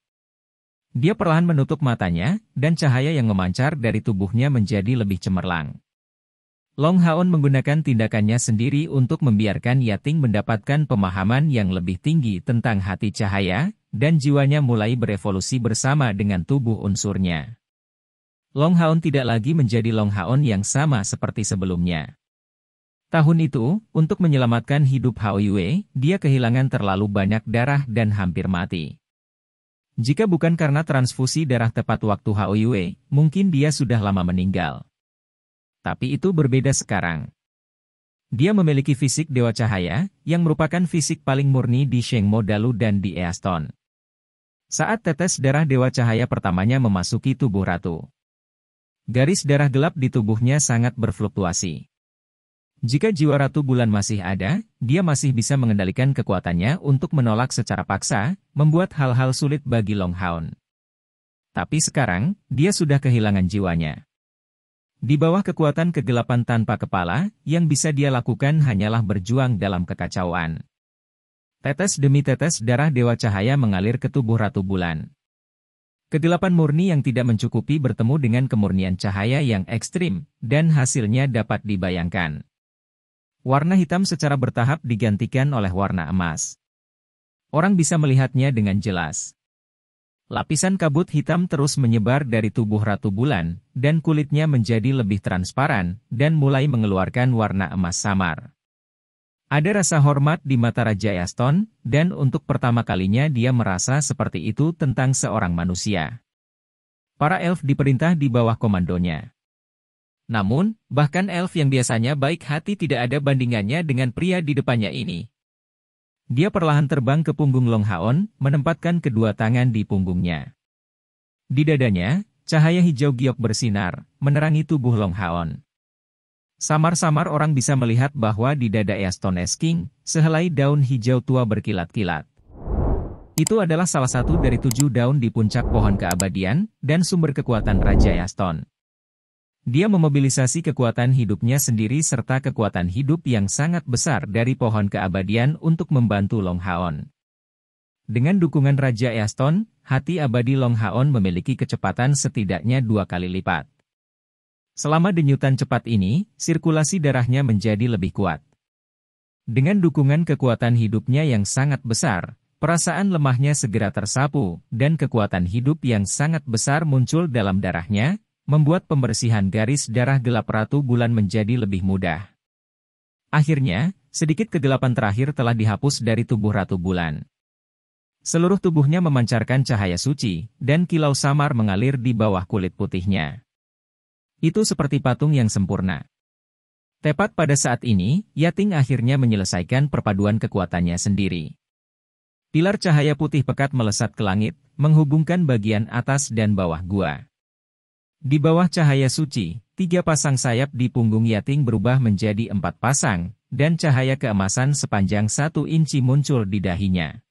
Dia perlahan menutup matanya, dan cahaya yang memancar dari tubuhnya menjadi lebih cemerlang. Long Haon menggunakan tindakannya sendiri untuk membiarkan Yating mendapatkan pemahaman yang lebih tinggi tentang hati cahaya, dan jiwanya mulai berevolusi bersama dengan tubuh unsurnya. Long Haon tidak lagi menjadi Long Haon yang sama seperti sebelumnya. Tahun itu, untuk menyelamatkan hidup Hao Yue, dia kehilangan terlalu banyak darah dan hampir mati. Jika bukan karena transfusi darah tepat waktu Hao Yue, mungkin dia sudah lama meninggal. Tapi itu berbeda sekarang. Dia memiliki fisik Dewa Cahaya, yang merupakan fisik paling murni di Shengmo Dalu dan di Easton. Saat tetes darah Dewa Cahaya pertamanya memasuki tubuh Ratu, garis darah gelap di tubuhnya sangat berfluktuasi. Jika jiwa Ratu Bulan masih ada, dia masih bisa mengendalikan kekuatannya untuk menolak secara paksa, membuat hal-hal sulit bagi Long Haon. Tapi sekarang, dia sudah kehilangan jiwanya. Di bawah kekuatan kegelapan tanpa kepala, yang bisa dia lakukan hanyalah berjuang dalam kekacauan. Tetes demi tetes darah Dewa Cahaya mengalir ke tubuh Ratu Bulan. Kegelapan murni yang tidak mencukupi bertemu dengan kemurnian cahaya yang ekstrim, dan hasilnya dapat dibayangkan. Warna hitam secara bertahap digantikan oleh warna emas. Orang bisa melihatnya dengan jelas. Lapisan kabut hitam terus menyebar dari tubuh Ratu Bulan, dan kulitnya menjadi lebih transparan, dan mulai mengeluarkan warna emas samar. Ada rasa hormat di mata Raja Easton, dan untuk pertama kalinya dia merasa seperti itu tentang seorang manusia. Para elf diperintah di bawah komandonya. Namun, bahkan elf yang biasanya baik hati tidak ada bandingannya dengan pria di depannya ini. Dia perlahan terbang ke punggung Long Haon, menempatkan kedua tangan di punggungnya. Di dadanya, cahaya hijau giok bersinar, menerangi tubuh Long Haon. Samar-samar orang bisa melihat bahwa di dada Easton Es King, sehelai daun hijau tua berkilat-kilat. Itu adalah salah satu dari 7 daun di puncak pohon keabadian, dan sumber kekuatan Raja Easton. Dia memobilisasi kekuatan hidupnya sendiri serta kekuatan hidup yang sangat besar dari pohon keabadian untuk membantu Long Haon. Dengan dukungan Raja Easton, hati abadi Long Haon memiliki kecepatan setidaknya 2 kali lipat. Selama denyutan cepat ini, sirkulasi darahnya menjadi lebih kuat. Dengan dukungan kekuatan hidupnya yang sangat besar, perasaan lemahnya segera tersapu, dan kekuatan hidup yang sangat besar muncul dalam darahnya, membuat pembersihan garis darah gelap Ratu Bulan menjadi lebih mudah. Akhirnya, sedikit kegelapan terakhir telah dihapus dari tubuh Ratu Bulan. Seluruh tubuhnya memancarkan cahaya suci, dan kilau samar mengalir di bawah kulit putihnya. Itu seperti patung yang sempurna. Tepat pada saat ini, Yating akhirnya menyelesaikan perpaduan kekuatannya sendiri. Pilar cahaya putih pekat melesat ke langit, menghubungkan bagian atas dan bawah gua. Di bawah cahaya suci, 3 pasang sayap di punggung Yating berubah menjadi 4 pasang, dan cahaya keemasan sepanjang 1 inci muncul di dahinya.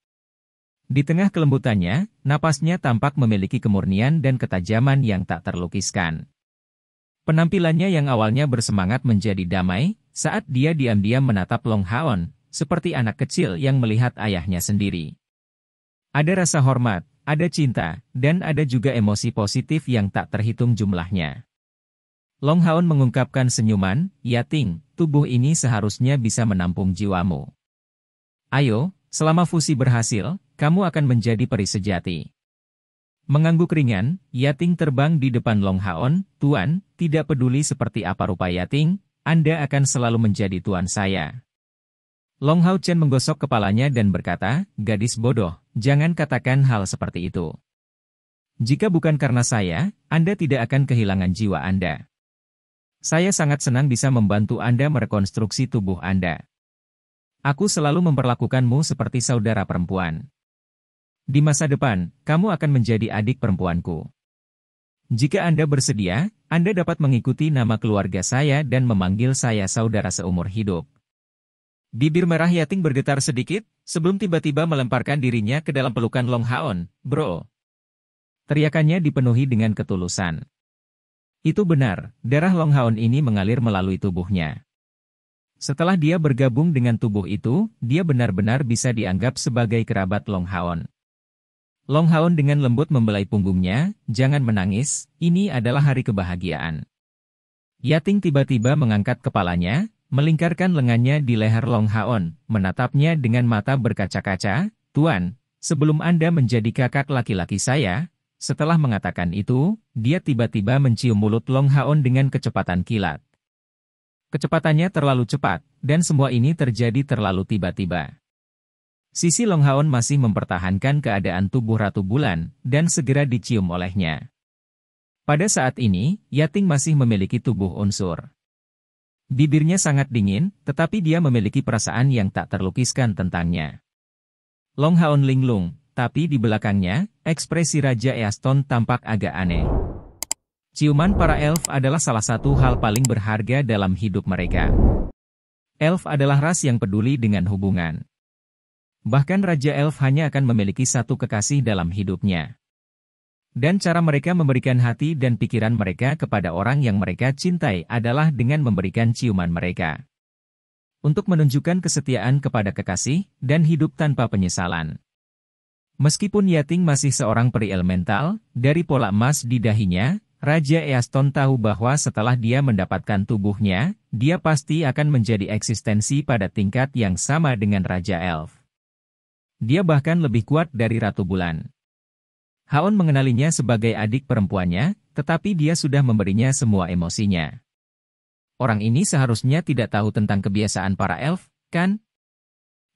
Di tengah kelembutannya, napasnya tampak memiliki kemurnian dan ketajaman yang tak terlukiskan. Penampilannya yang awalnya bersemangat menjadi damai, saat dia diam-diam menatap Long Haon, seperti anak kecil yang melihat ayahnya sendiri. Ada rasa hormat, ada cinta, dan ada juga emosi positif yang tak terhitung jumlahnya. Long Haon mengungkapkan senyuman, Yating, tubuh ini seharusnya bisa menampung jiwamu. Ayo, selama fusi berhasil, kamu akan menjadi peri sejati. Mengangguk ringan, Yating terbang di depan Long Haon, Tuan, tidak peduli seperti apa rupa Yating, Anda akan selalu menjadi tuan saya. Long Hao Chen menggosok kepalanya dan berkata, gadis bodoh, jangan katakan hal seperti itu. Jika bukan karena saya, Anda tidak akan kehilangan jiwa Anda. Saya sangat senang bisa membantu Anda merekonstruksi tubuh Anda. Aku selalu memperlakukanmu seperti saudara perempuan. Di masa depan, kamu akan menjadi adik perempuanku. Jika Anda bersedia, Anda dapat mengikuti nama keluarga saya dan memanggil saya saudara seumur hidup. Bibir merah Yating bergetar sedikit, sebelum tiba-tiba melemparkan dirinya ke dalam pelukan Long Haon. Bro! Teriakannya dipenuhi dengan ketulusan. Itu benar, darah Long Haon ini mengalir melalui tubuhnya. Setelah dia bergabung dengan tubuh itu, dia benar-benar bisa dianggap sebagai kerabat Long Haon. Long Haon dengan lembut membelai punggungnya, jangan menangis, ini adalah hari kebahagiaan. Yating tiba-tiba mengangkat kepalanya, melingkarkan lengannya di leher Long Haon, menatapnya dengan mata berkaca-kaca, Tuan, sebelum Anda menjadi kakak laki-laki saya, Setelah mengatakan itu, dia tiba-tiba mencium mulut Long Haon dengan kecepatan kilat. Kecepatannya terlalu cepat, dan semua ini terjadi terlalu tiba-tiba. Sisi Long Haon masih mempertahankan keadaan tubuh Ratu Bulan, dan segera dicium olehnya. Pada saat ini, Yating masih memiliki tubuh unsur. Bibirnya sangat dingin, tetapi dia memiliki perasaan yang tak terlukiskan tentangnya. Long Haon linglung, tapi di belakangnya, ekspresi Raja Easton tampak agak aneh. Ciuman para elf adalah salah satu hal paling berharga dalam hidup mereka. Elf adalah ras yang peduli dengan hubungan. Bahkan Raja Elf hanya akan memiliki satu kekasih dalam hidupnya. Dan cara mereka memberikan hati dan pikiran mereka kepada orang yang mereka cintai adalah dengan memberikan ciuman mereka. Untuk menunjukkan kesetiaan kepada kekasih, dan hidup tanpa penyesalan. Meskipun Yating masih seorang peri elemental, dari pola emas di dahinya, Raja Easton tahu bahwa setelah dia mendapatkan tubuhnya, dia pasti akan menjadi eksistensi pada tingkat yang sama dengan Raja Elf. Dia bahkan lebih kuat dari Ratu Bulan. Haon mengenalinya sebagai adik perempuannya, tetapi dia sudah memberinya semua emosinya. Orang ini seharusnya tidak tahu tentang kebiasaan para elf, kan?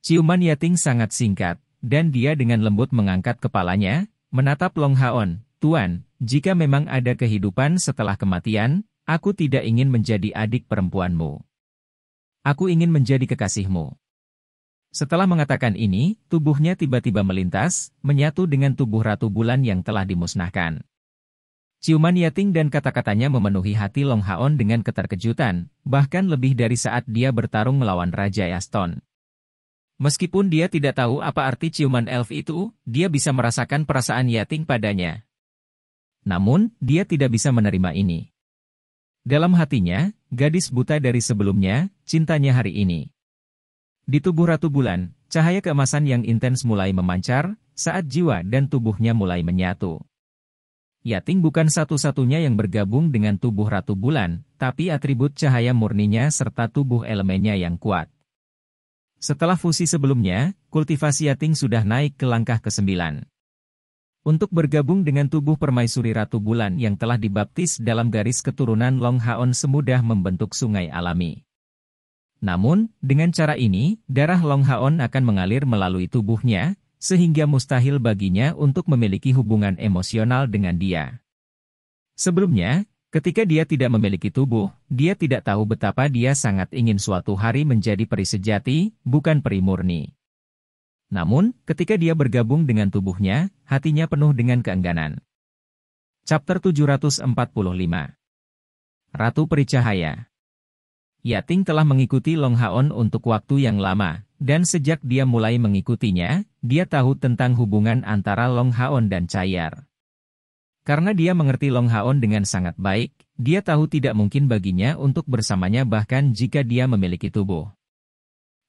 Ciuman Yating sangat singkat, dan dia dengan lembut mengangkat kepalanya, menatap Long Haon. Tuan, jika memang ada kehidupan setelah kematian, aku tidak ingin menjadi adik perempuanmu. Aku ingin menjadi kekasihmu. Setelah mengatakan ini, tubuhnya tiba-tiba melintas, menyatu dengan tubuh Ratu Bulan yang telah dimusnahkan. Ciuman Yating dan kata-katanya memenuhi hati Long Haon dengan keterkejutan, bahkan lebih dari saat dia bertarung melawan Raja Easton. Meskipun dia tidak tahu apa arti ciuman elf itu, dia bisa merasakan perasaan Yating padanya. Namun, dia tidak bisa menerima ini. Dalam hatinya, gadis buta dari sebelumnya, cintanya hari ini. Di tubuh Ratu Bulan, cahaya keemasan yang intens mulai memancar, saat jiwa dan tubuhnya mulai menyatu. Yating bukan satu-satunya yang bergabung dengan tubuh Ratu Bulan, tapi atribut cahaya murninya serta tubuh elemennya yang kuat. Setelah fusi sebelumnya, kultivasi Yating sudah naik ke langkah ke-9. Untuk bergabung dengan tubuh permaisuri Ratu Bulan yang telah dibaptis dalam garis keturunan Long Haon semudah membentuk sungai alami. Namun, dengan cara ini, darah Long Haon akan mengalir melalui tubuhnya, sehingga mustahil baginya untuk memiliki hubungan emosional dengan dia. Sebelumnya, ketika dia tidak memiliki tubuh, dia tidak tahu betapa dia sangat ingin suatu hari menjadi peri sejati, bukan peri murni. Namun, ketika dia bergabung dengan tubuhnya, hatinya penuh dengan keengganan. Chapter 745. Ratu Peri Cahaya. Yating telah mengikuti Long Haon untuk waktu yang lama, dan sejak dia mulai mengikutinya, dia tahu tentang hubungan antara Long Haon dan Chayar. Karena dia mengerti Long Haon dengan sangat baik, dia tahu tidak mungkin baginya untuk bersamanya bahkan jika dia memiliki tubuh.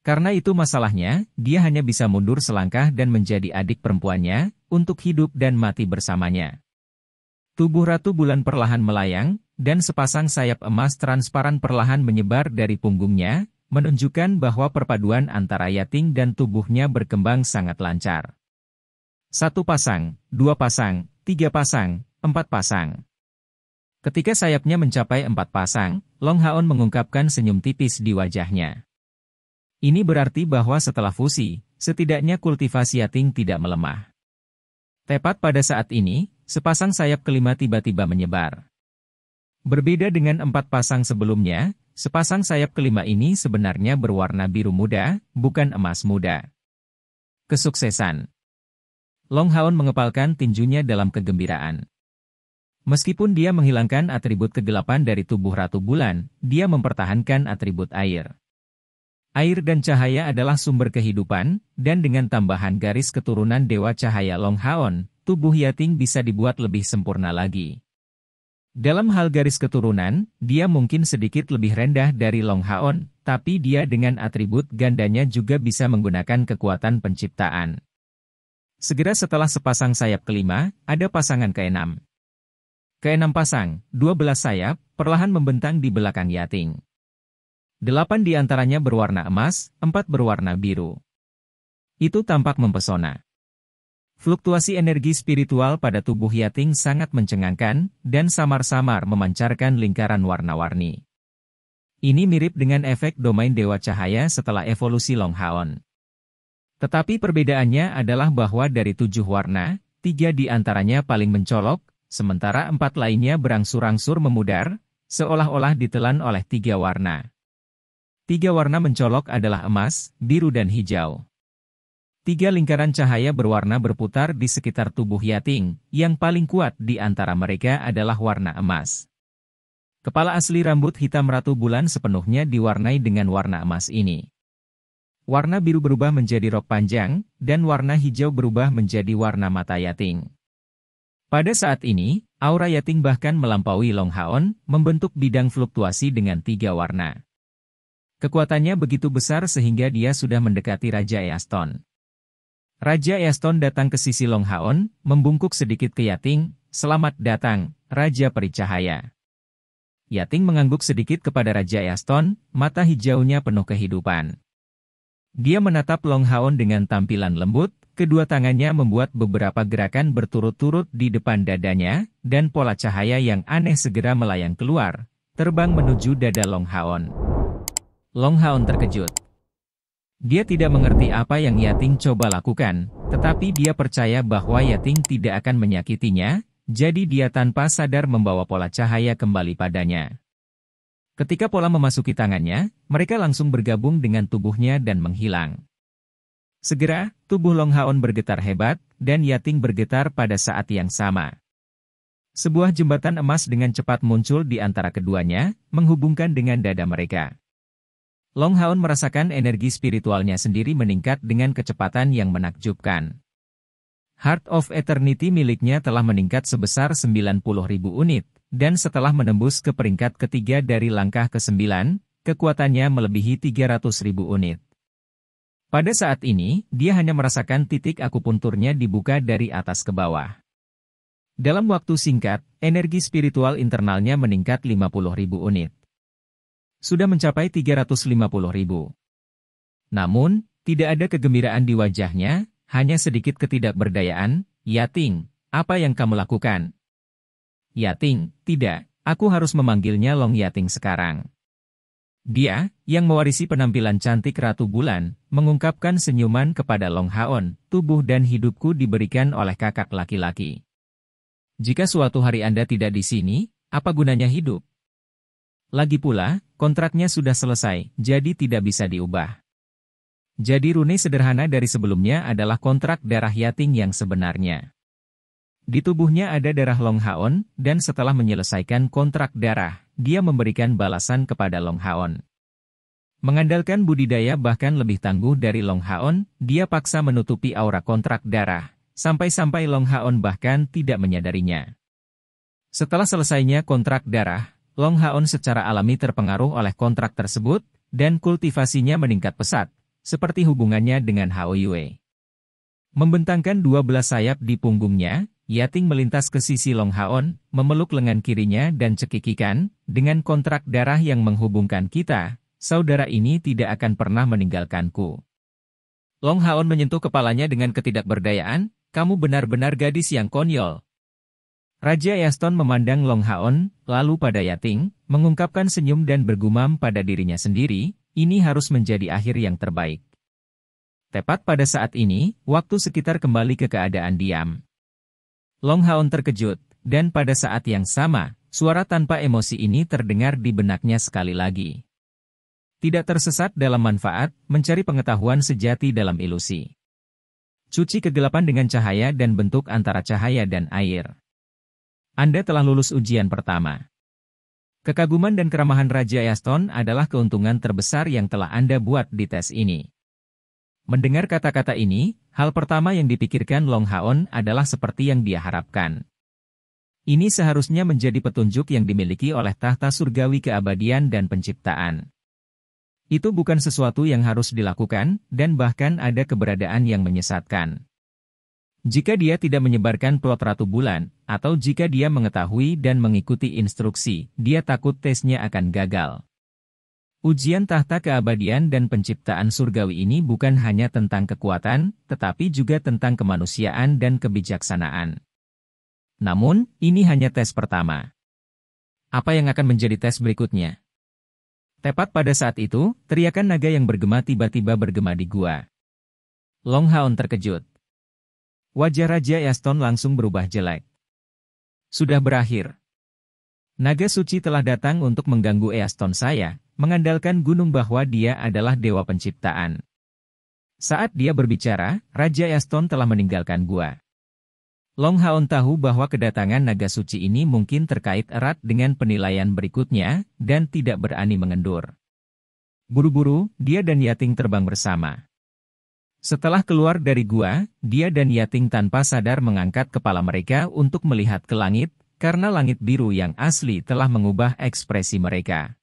Karena itu masalahnya, dia hanya bisa mundur selangkah dan menjadi adik perempuannya, untuk hidup dan mati bersamanya. Tubuh Ratu Bulan perlahan melayang, dan sepasang sayap emas transparan perlahan menyebar dari punggungnya, menunjukkan bahwa perpaduan antara Yating dan tubuhnya berkembang sangat lancar. 1 pasang, 2 pasang, 3 pasang, 4 pasang. Ketika sayapnya mencapai 4 pasang, Long Haon mengungkapkan senyum tipis di wajahnya. Ini berarti bahwa setelah fusi, setidaknya kultivasi Yating tidak melemah. Tepat pada saat ini, sepasang sayap kelima tiba-tiba menyebar. Berbeda dengan 4 pasang sebelumnya, sepasang sayap kelima ini sebenarnya berwarna biru muda, bukan emas muda. Kesuksesan. Long Haon mengepalkan tinjunya dalam kegembiraan. Meskipun dia menghilangkan atribut kegelapan dari tubuh Ratu Bulan, dia mempertahankan atribut air. Air dan cahaya adalah sumber kehidupan, dan dengan tambahan garis keturunan Dewa Cahaya Long Haon, tubuh Yating bisa dibuat lebih sempurna lagi. Dalam hal garis keturunan, dia mungkin sedikit lebih rendah dari Long Haon, tapi dia dengan atribut gandanya juga bisa menggunakan kekuatan penciptaan. Segera setelah sepasang sayap kelima, ada pasangan ke-6. Ke-6 pasang, 12 sayap, perlahan membentang di belakang Yating. 8 di antaranya berwarna emas, 4 berwarna biru. Itu tampak mempesona. Fluktuasi energi spiritual pada tubuh Yating sangat mencengangkan, dan samar-samar memancarkan lingkaran warna-warni. Ini mirip dengan efek domain Dewa Cahaya setelah evolusi Long Haon. Tetapi perbedaannya adalah bahwa dari 7 warna, 3 di antaranya paling mencolok, sementara 4 lainnya berangsur-angsur memudar, seolah-olah ditelan oleh 3 warna. 3 warna mencolok adalah emas, biru dan hijau. 3 lingkaran cahaya berwarna berputar di sekitar tubuh Yating, yang paling kuat di antara mereka adalah warna emas. Kepala asli rambut hitam Ratu Bulan sepenuhnya diwarnai dengan warna emas ini. Warna biru berubah menjadi rok panjang, dan warna hijau berubah menjadi warna mata Yating. Pada saat ini, aura Yating bahkan melampaui Long Haon, membentuk bidang fluktuasi dengan 3 warna. Kekuatannya begitu besar sehingga dia sudah mendekati Raja Easton. Raja Easton datang ke sisi Long Haon, membungkuk sedikit ke Yating, "Selamat datang, Raja Peri Cahaya." Yating mengangguk sedikit kepada Raja Easton, mata hijaunya penuh kehidupan. Dia menatap Long Haon dengan tampilan lembut, kedua tangannya membuat beberapa gerakan berturut-turut di depan dadanya, dan pola cahaya yang aneh segera melayang keluar, terbang menuju dada Long Haon. Long Haon terkejut. Dia tidak mengerti apa yang Yating coba lakukan, tetapi dia percaya bahwa Yating tidak akan menyakitinya, jadi dia tanpa sadar membawa pola cahaya kembali padanya. Ketika pola memasuki tangannya, mereka langsung bergabung dengan tubuhnya dan menghilang. Segera, tubuh Long Haon bergetar hebat, dan Yating bergetar pada saat yang sama. Sebuah jembatan emas dengan cepat muncul di antara keduanya, menghubungkan dengan dada mereka. Long Haon merasakan energi spiritualnya sendiri meningkat dengan kecepatan yang menakjubkan. Heart of Eternity miliknya telah meningkat sebesar 90.000 unit, dan setelah menembus ke peringkat ketiga dari langkah ke-9, kekuatannya melebihi 300.000 unit. Pada saat ini, dia hanya merasakan titik akupunturnya dibuka dari atas ke bawah. Dalam waktu singkat, energi spiritual internalnya meningkat 50.000 unit. Sudah mencapai 350.000. Namun, tidak ada kegembiraan di wajahnya, hanya sedikit ketidakberdayaan. "Yating, apa yang kamu lakukan?" "Yating, tidak, aku harus memanggilnya Long Yating sekarang." Dia, yang mewarisi penampilan cantik Ratu Bulan, mengungkapkan senyuman kepada Long Haon, "Tubuh dan hidupku diberikan oleh kakak laki-laki. Jika suatu hari Anda tidak di sini, apa gunanya hidup? Lagi pula, kontraknya sudah selesai, jadi tidak bisa diubah." Jadi rune sederhana dari sebelumnya adalah kontrak darah Yating yang sebenarnya. Di tubuhnya ada darah Long Haon, dan setelah menyelesaikan kontrak darah, dia memberikan balasan kepada Long Haon. Mengandalkan budidaya bahkan lebih tangguh dari Long Haon, dia paksa menutupi aura kontrak darah, sampai-sampai Long Haon bahkan tidak menyadarinya. Setelah selesainya kontrak darah, Long Haon secara alami terpengaruh oleh kontrak tersebut, dan kultivasinya meningkat pesat, seperti hubungannya dengan Hao Yue. Membentangkan 12 sayap di punggungnya, Yating melintas ke sisi Long Haon, memeluk lengan kirinya dan cekikikan, "Dengan kontrak darah yang menghubungkan kita, saudara ini tidak akan pernah meninggalkanku." Long Haon menyentuh kepalanya dengan ketidakberdayaan, "Kamu benar-benar gadis yang konyol." Raja Easton memandang Long Haon, lalu pada Yating, mengungkapkan senyum dan bergumam pada dirinya sendiri, "Ini harus menjadi akhir yang terbaik." Tepat pada saat ini, waktu sekitar kembali ke keadaan diam. Long Haon terkejut, dan pada saat yang sama, suara tanpa emosi ini terdengar di benaknya sekali lagi. Tidak tersesat dalam manfaat, mencari pengetahuan sejati dalam ilusi. Cuci kegelapan dengan cahaya dan bentuk antara cahaya dan air. Anda telah lulus ujian pertama. Kekaguman dan keramahan Raja Easton adalah keuntungan terbesar yang telah Anda buat di tes ini. Mendengar kata-kata ini, hal pertama yang dipikirkan Long Haon adalah seperti yang dia harapkan. Ini seharusnya menjadi petunjuk yang dimiliki oleh tahta surgawi keabadian dan penciptaan. Itu bukan sesuatu yang harus dilakukan, dan bahkan ada keberadaan yang menyesatkan. Jika dia tidak menyebarkan plot Ratu Bulan, atau jika dia mengetahui dan mengikuti instruksi, dia takut tesnya akan gagal. Ujian tahta keabadian dan penciptaan surgawi ini bukan hanya tentang kekuatan, tetapi juga tentang kemanusiaan dan kebijaksanaan. Namun, ini hanya tes pertama. Apa yang akan menjadi tes berikutnya? Tepat pada saat itu, teriakan naga yang bergema tiba-tiba bergema di gua. Long Haon terkejut. Wajah Raja Easton langsung berubah jelek. Sudah berakhir. Naga suci telah datang untuk mengganggu Easton saya, mengandalkan gunung bahwa dia adalah dewa penciptaan. Saat dia berbicara, Raja Easton telah meninggalkan gua. Long Haon tahu bahwa kedatangan naga suci ini mungkin terkait erat dengan penilaian berikutnya, dan tidak berani mengendur. Buru-buru, dia dan Yating terbang bersama. Setelah keluar dari gua, dia dan Yating tanpa sadar mengangkat kepala mereka untuk melihat ke langit, karena langit biru yang asli telah mengubah ekspresi mereka.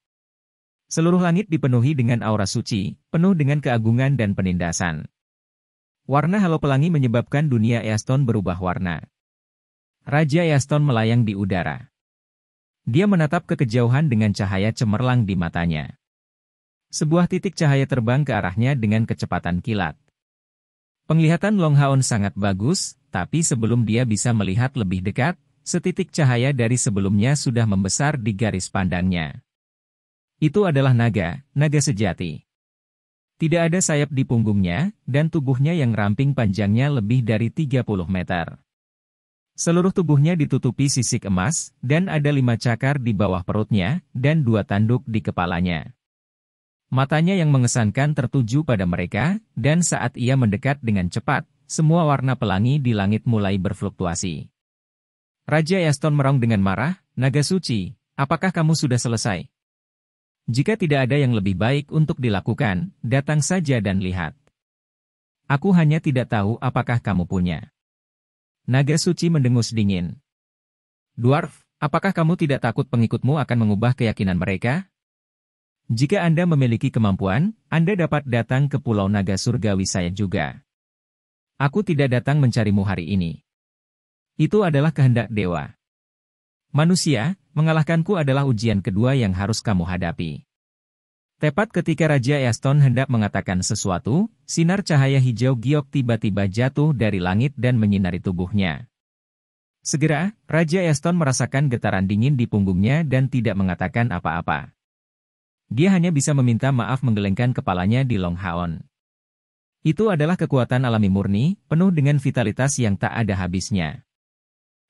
Seluruh langit dipenuhi dengan aura suci, penuh dengan keagungan dan penindasan. Warna halo pelangi menyebabkan dunia Easton berubah warna. Raja Easton melayang di udara. Dia menatap ke kejauhan dengan cahaya cemerlang di matanya. Sebuah titik cahaya terbang ke arahnya dengan kecepatan kilat. Penglihatan Long Haon sangat bagus, tapi sebelum dia bisa melihat lebih dekat, setitik cahaya dari sebelumnya sudah membesar di garis pandangnya. Itu adalah naga sejati. Tidak ada sayap di punggungnya, dan tubuhnya yang ramping panjangnya lebih dari 30 meter. Seluruh tubuhnya ditutupi sisik emas, dan ada 5 cakar di bawah perutnya, dan 2 tanduk di kepalanya. Matanya yang mengesankan tertuju pada mereka, dan saat ia mendekat dengan cepat, semua warna pelangi di langit mulai berfluktuasi. Raja Easton meraung dengan marah, "Naga suci, apakah kamu sudah selesai? Jika tidak ada yang lebih baik untuk dilakukan, datang saja dan lihat. Aku hanya tidak tahu apakah kamu punya." Naga suci mendengus dingin. "Dwarf, apakah kamu tidak takut pengikutmu akan mengubah keyakinan mereka? Jika Anda memiliki kemampuan, Anda dapat datang ke Pulau Naga Surgawi saya juga. Aku tidak datang mencarimu hari ini. Itu adalah kehendak dewa. Manusia, mengalahkanku adalah ujian kedua yang harus kamu hadapi." Tepat ketika Raja Easton hendak mengatakan sesuatu, sinar cahaya hijau giok tiba-tiba jatuh dari langit dan menyinari tubuhnya. Segera, Raja Easton merasakan getaran dingin di punggungnya dan tidak mengatakan apa-apa. Dia hanya bisa meminta maaf menggelengkan kepalanya di Long Haon. Itu adalah kekuatan alami murni, penuh dengan vitalitas yang tak ada habisnya.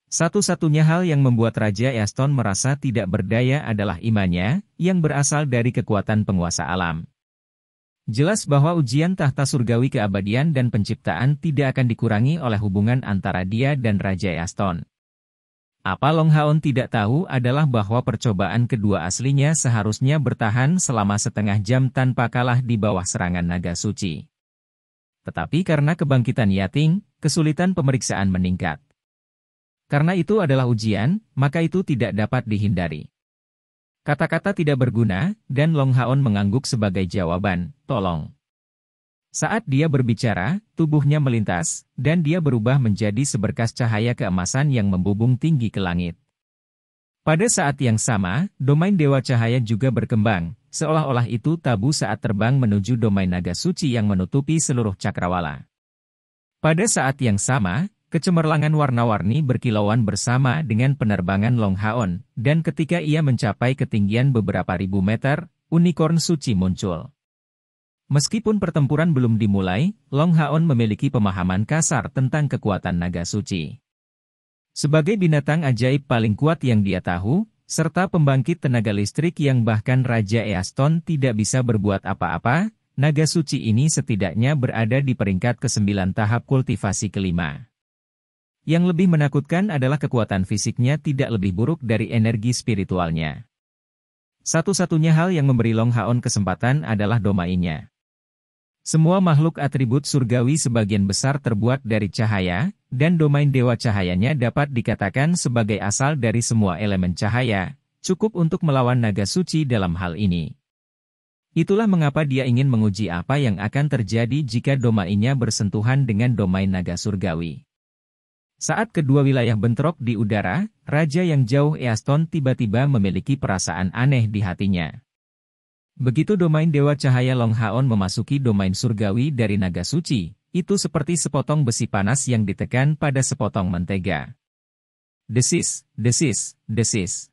Satu-satunya hal yang membuat Raja Easton merasa tidak berdaya adalah imannya, yang berasal dari kekuatan penguasa alam. Jelas bahwa ujian tahta surgawi keabadian dan penciptaan tidak akan dikurangi oleh hubungan antara dia dan Raja Easton. Apa Long Haon tidak tahu adalah bahwa percobaan kedua aslinya seharusnya bertahan selama setengah jam tanpa kalah di bawah serangan naga suci. Tetapi karena kebangkitan Yating, kesulitan pemeriksaan meningkat. Karena itu adalah ujian, maka itu tidak dapat dihindari. Kata-kata tidak berguna, dan Long Haon mengangguk sebagai jawaban, "Tolong." Saat dia berbicara, tubuhnya melintas, dan dia berubah menjadi seberkas cahaya keemasan yang membubung tinggi ke langit. Pada saat yang sama, domain Dewa Cahaya juga berkembang, seolah-olah itu tabu saat terbang menuju domain naga suci yang menutupi seluruh cakrawala. Pada saat yang sama, kecemerlangan warna-warni berkilauan bersama dengan penerbangan Long Haon, dan ketika ia mencapai ketinggian beberapa ribu meter, unicorn suci muncul. Meskipun pertempuran belum dimulai, Long Haon memiliki pemahaman kasar tentang kekuatan naga suci. Sebagai binatang ajaib paling kuat yang dia tahu, serta pembangkit tenaga listrik yang bahkan Raja Easton tidak bisa berbuat apa-apa, naga suci ini setidaknya berada di peringkat ke-9 tahap kultivasi kelima. Yang lebih menakutkan adalah kekuatan fisiknya tidak lebih buruk dari energi spiritualnya. Satu-satunya hal yang memberi Long Haon kesempatan adalah domainnya. Semua makhluk atribut surgawi sebagian besar terbuat dari cahaya, dan domain dewa cahayanya dapat dikatakan sebagai asal dari semua elemen cahaya, cukup untuk melawan naga suci dalam hal ini. Itulah mengapa dia ingin menguji apa yang akan terjadi jika domainnya bersentuhan dengan domain naga surgawi. Saat kedua wilayah bentrok di udara, Raja yang jauh Easton tiba-tiba memiliki perasaan aneh di hatinya. Begitu domain Dewa Cahaya Long Haon memasuki domain surgawi dari naga suci, itu seperti sepotong besi panas yang ditekan pada sepotong mentega. Desis, desis, desis.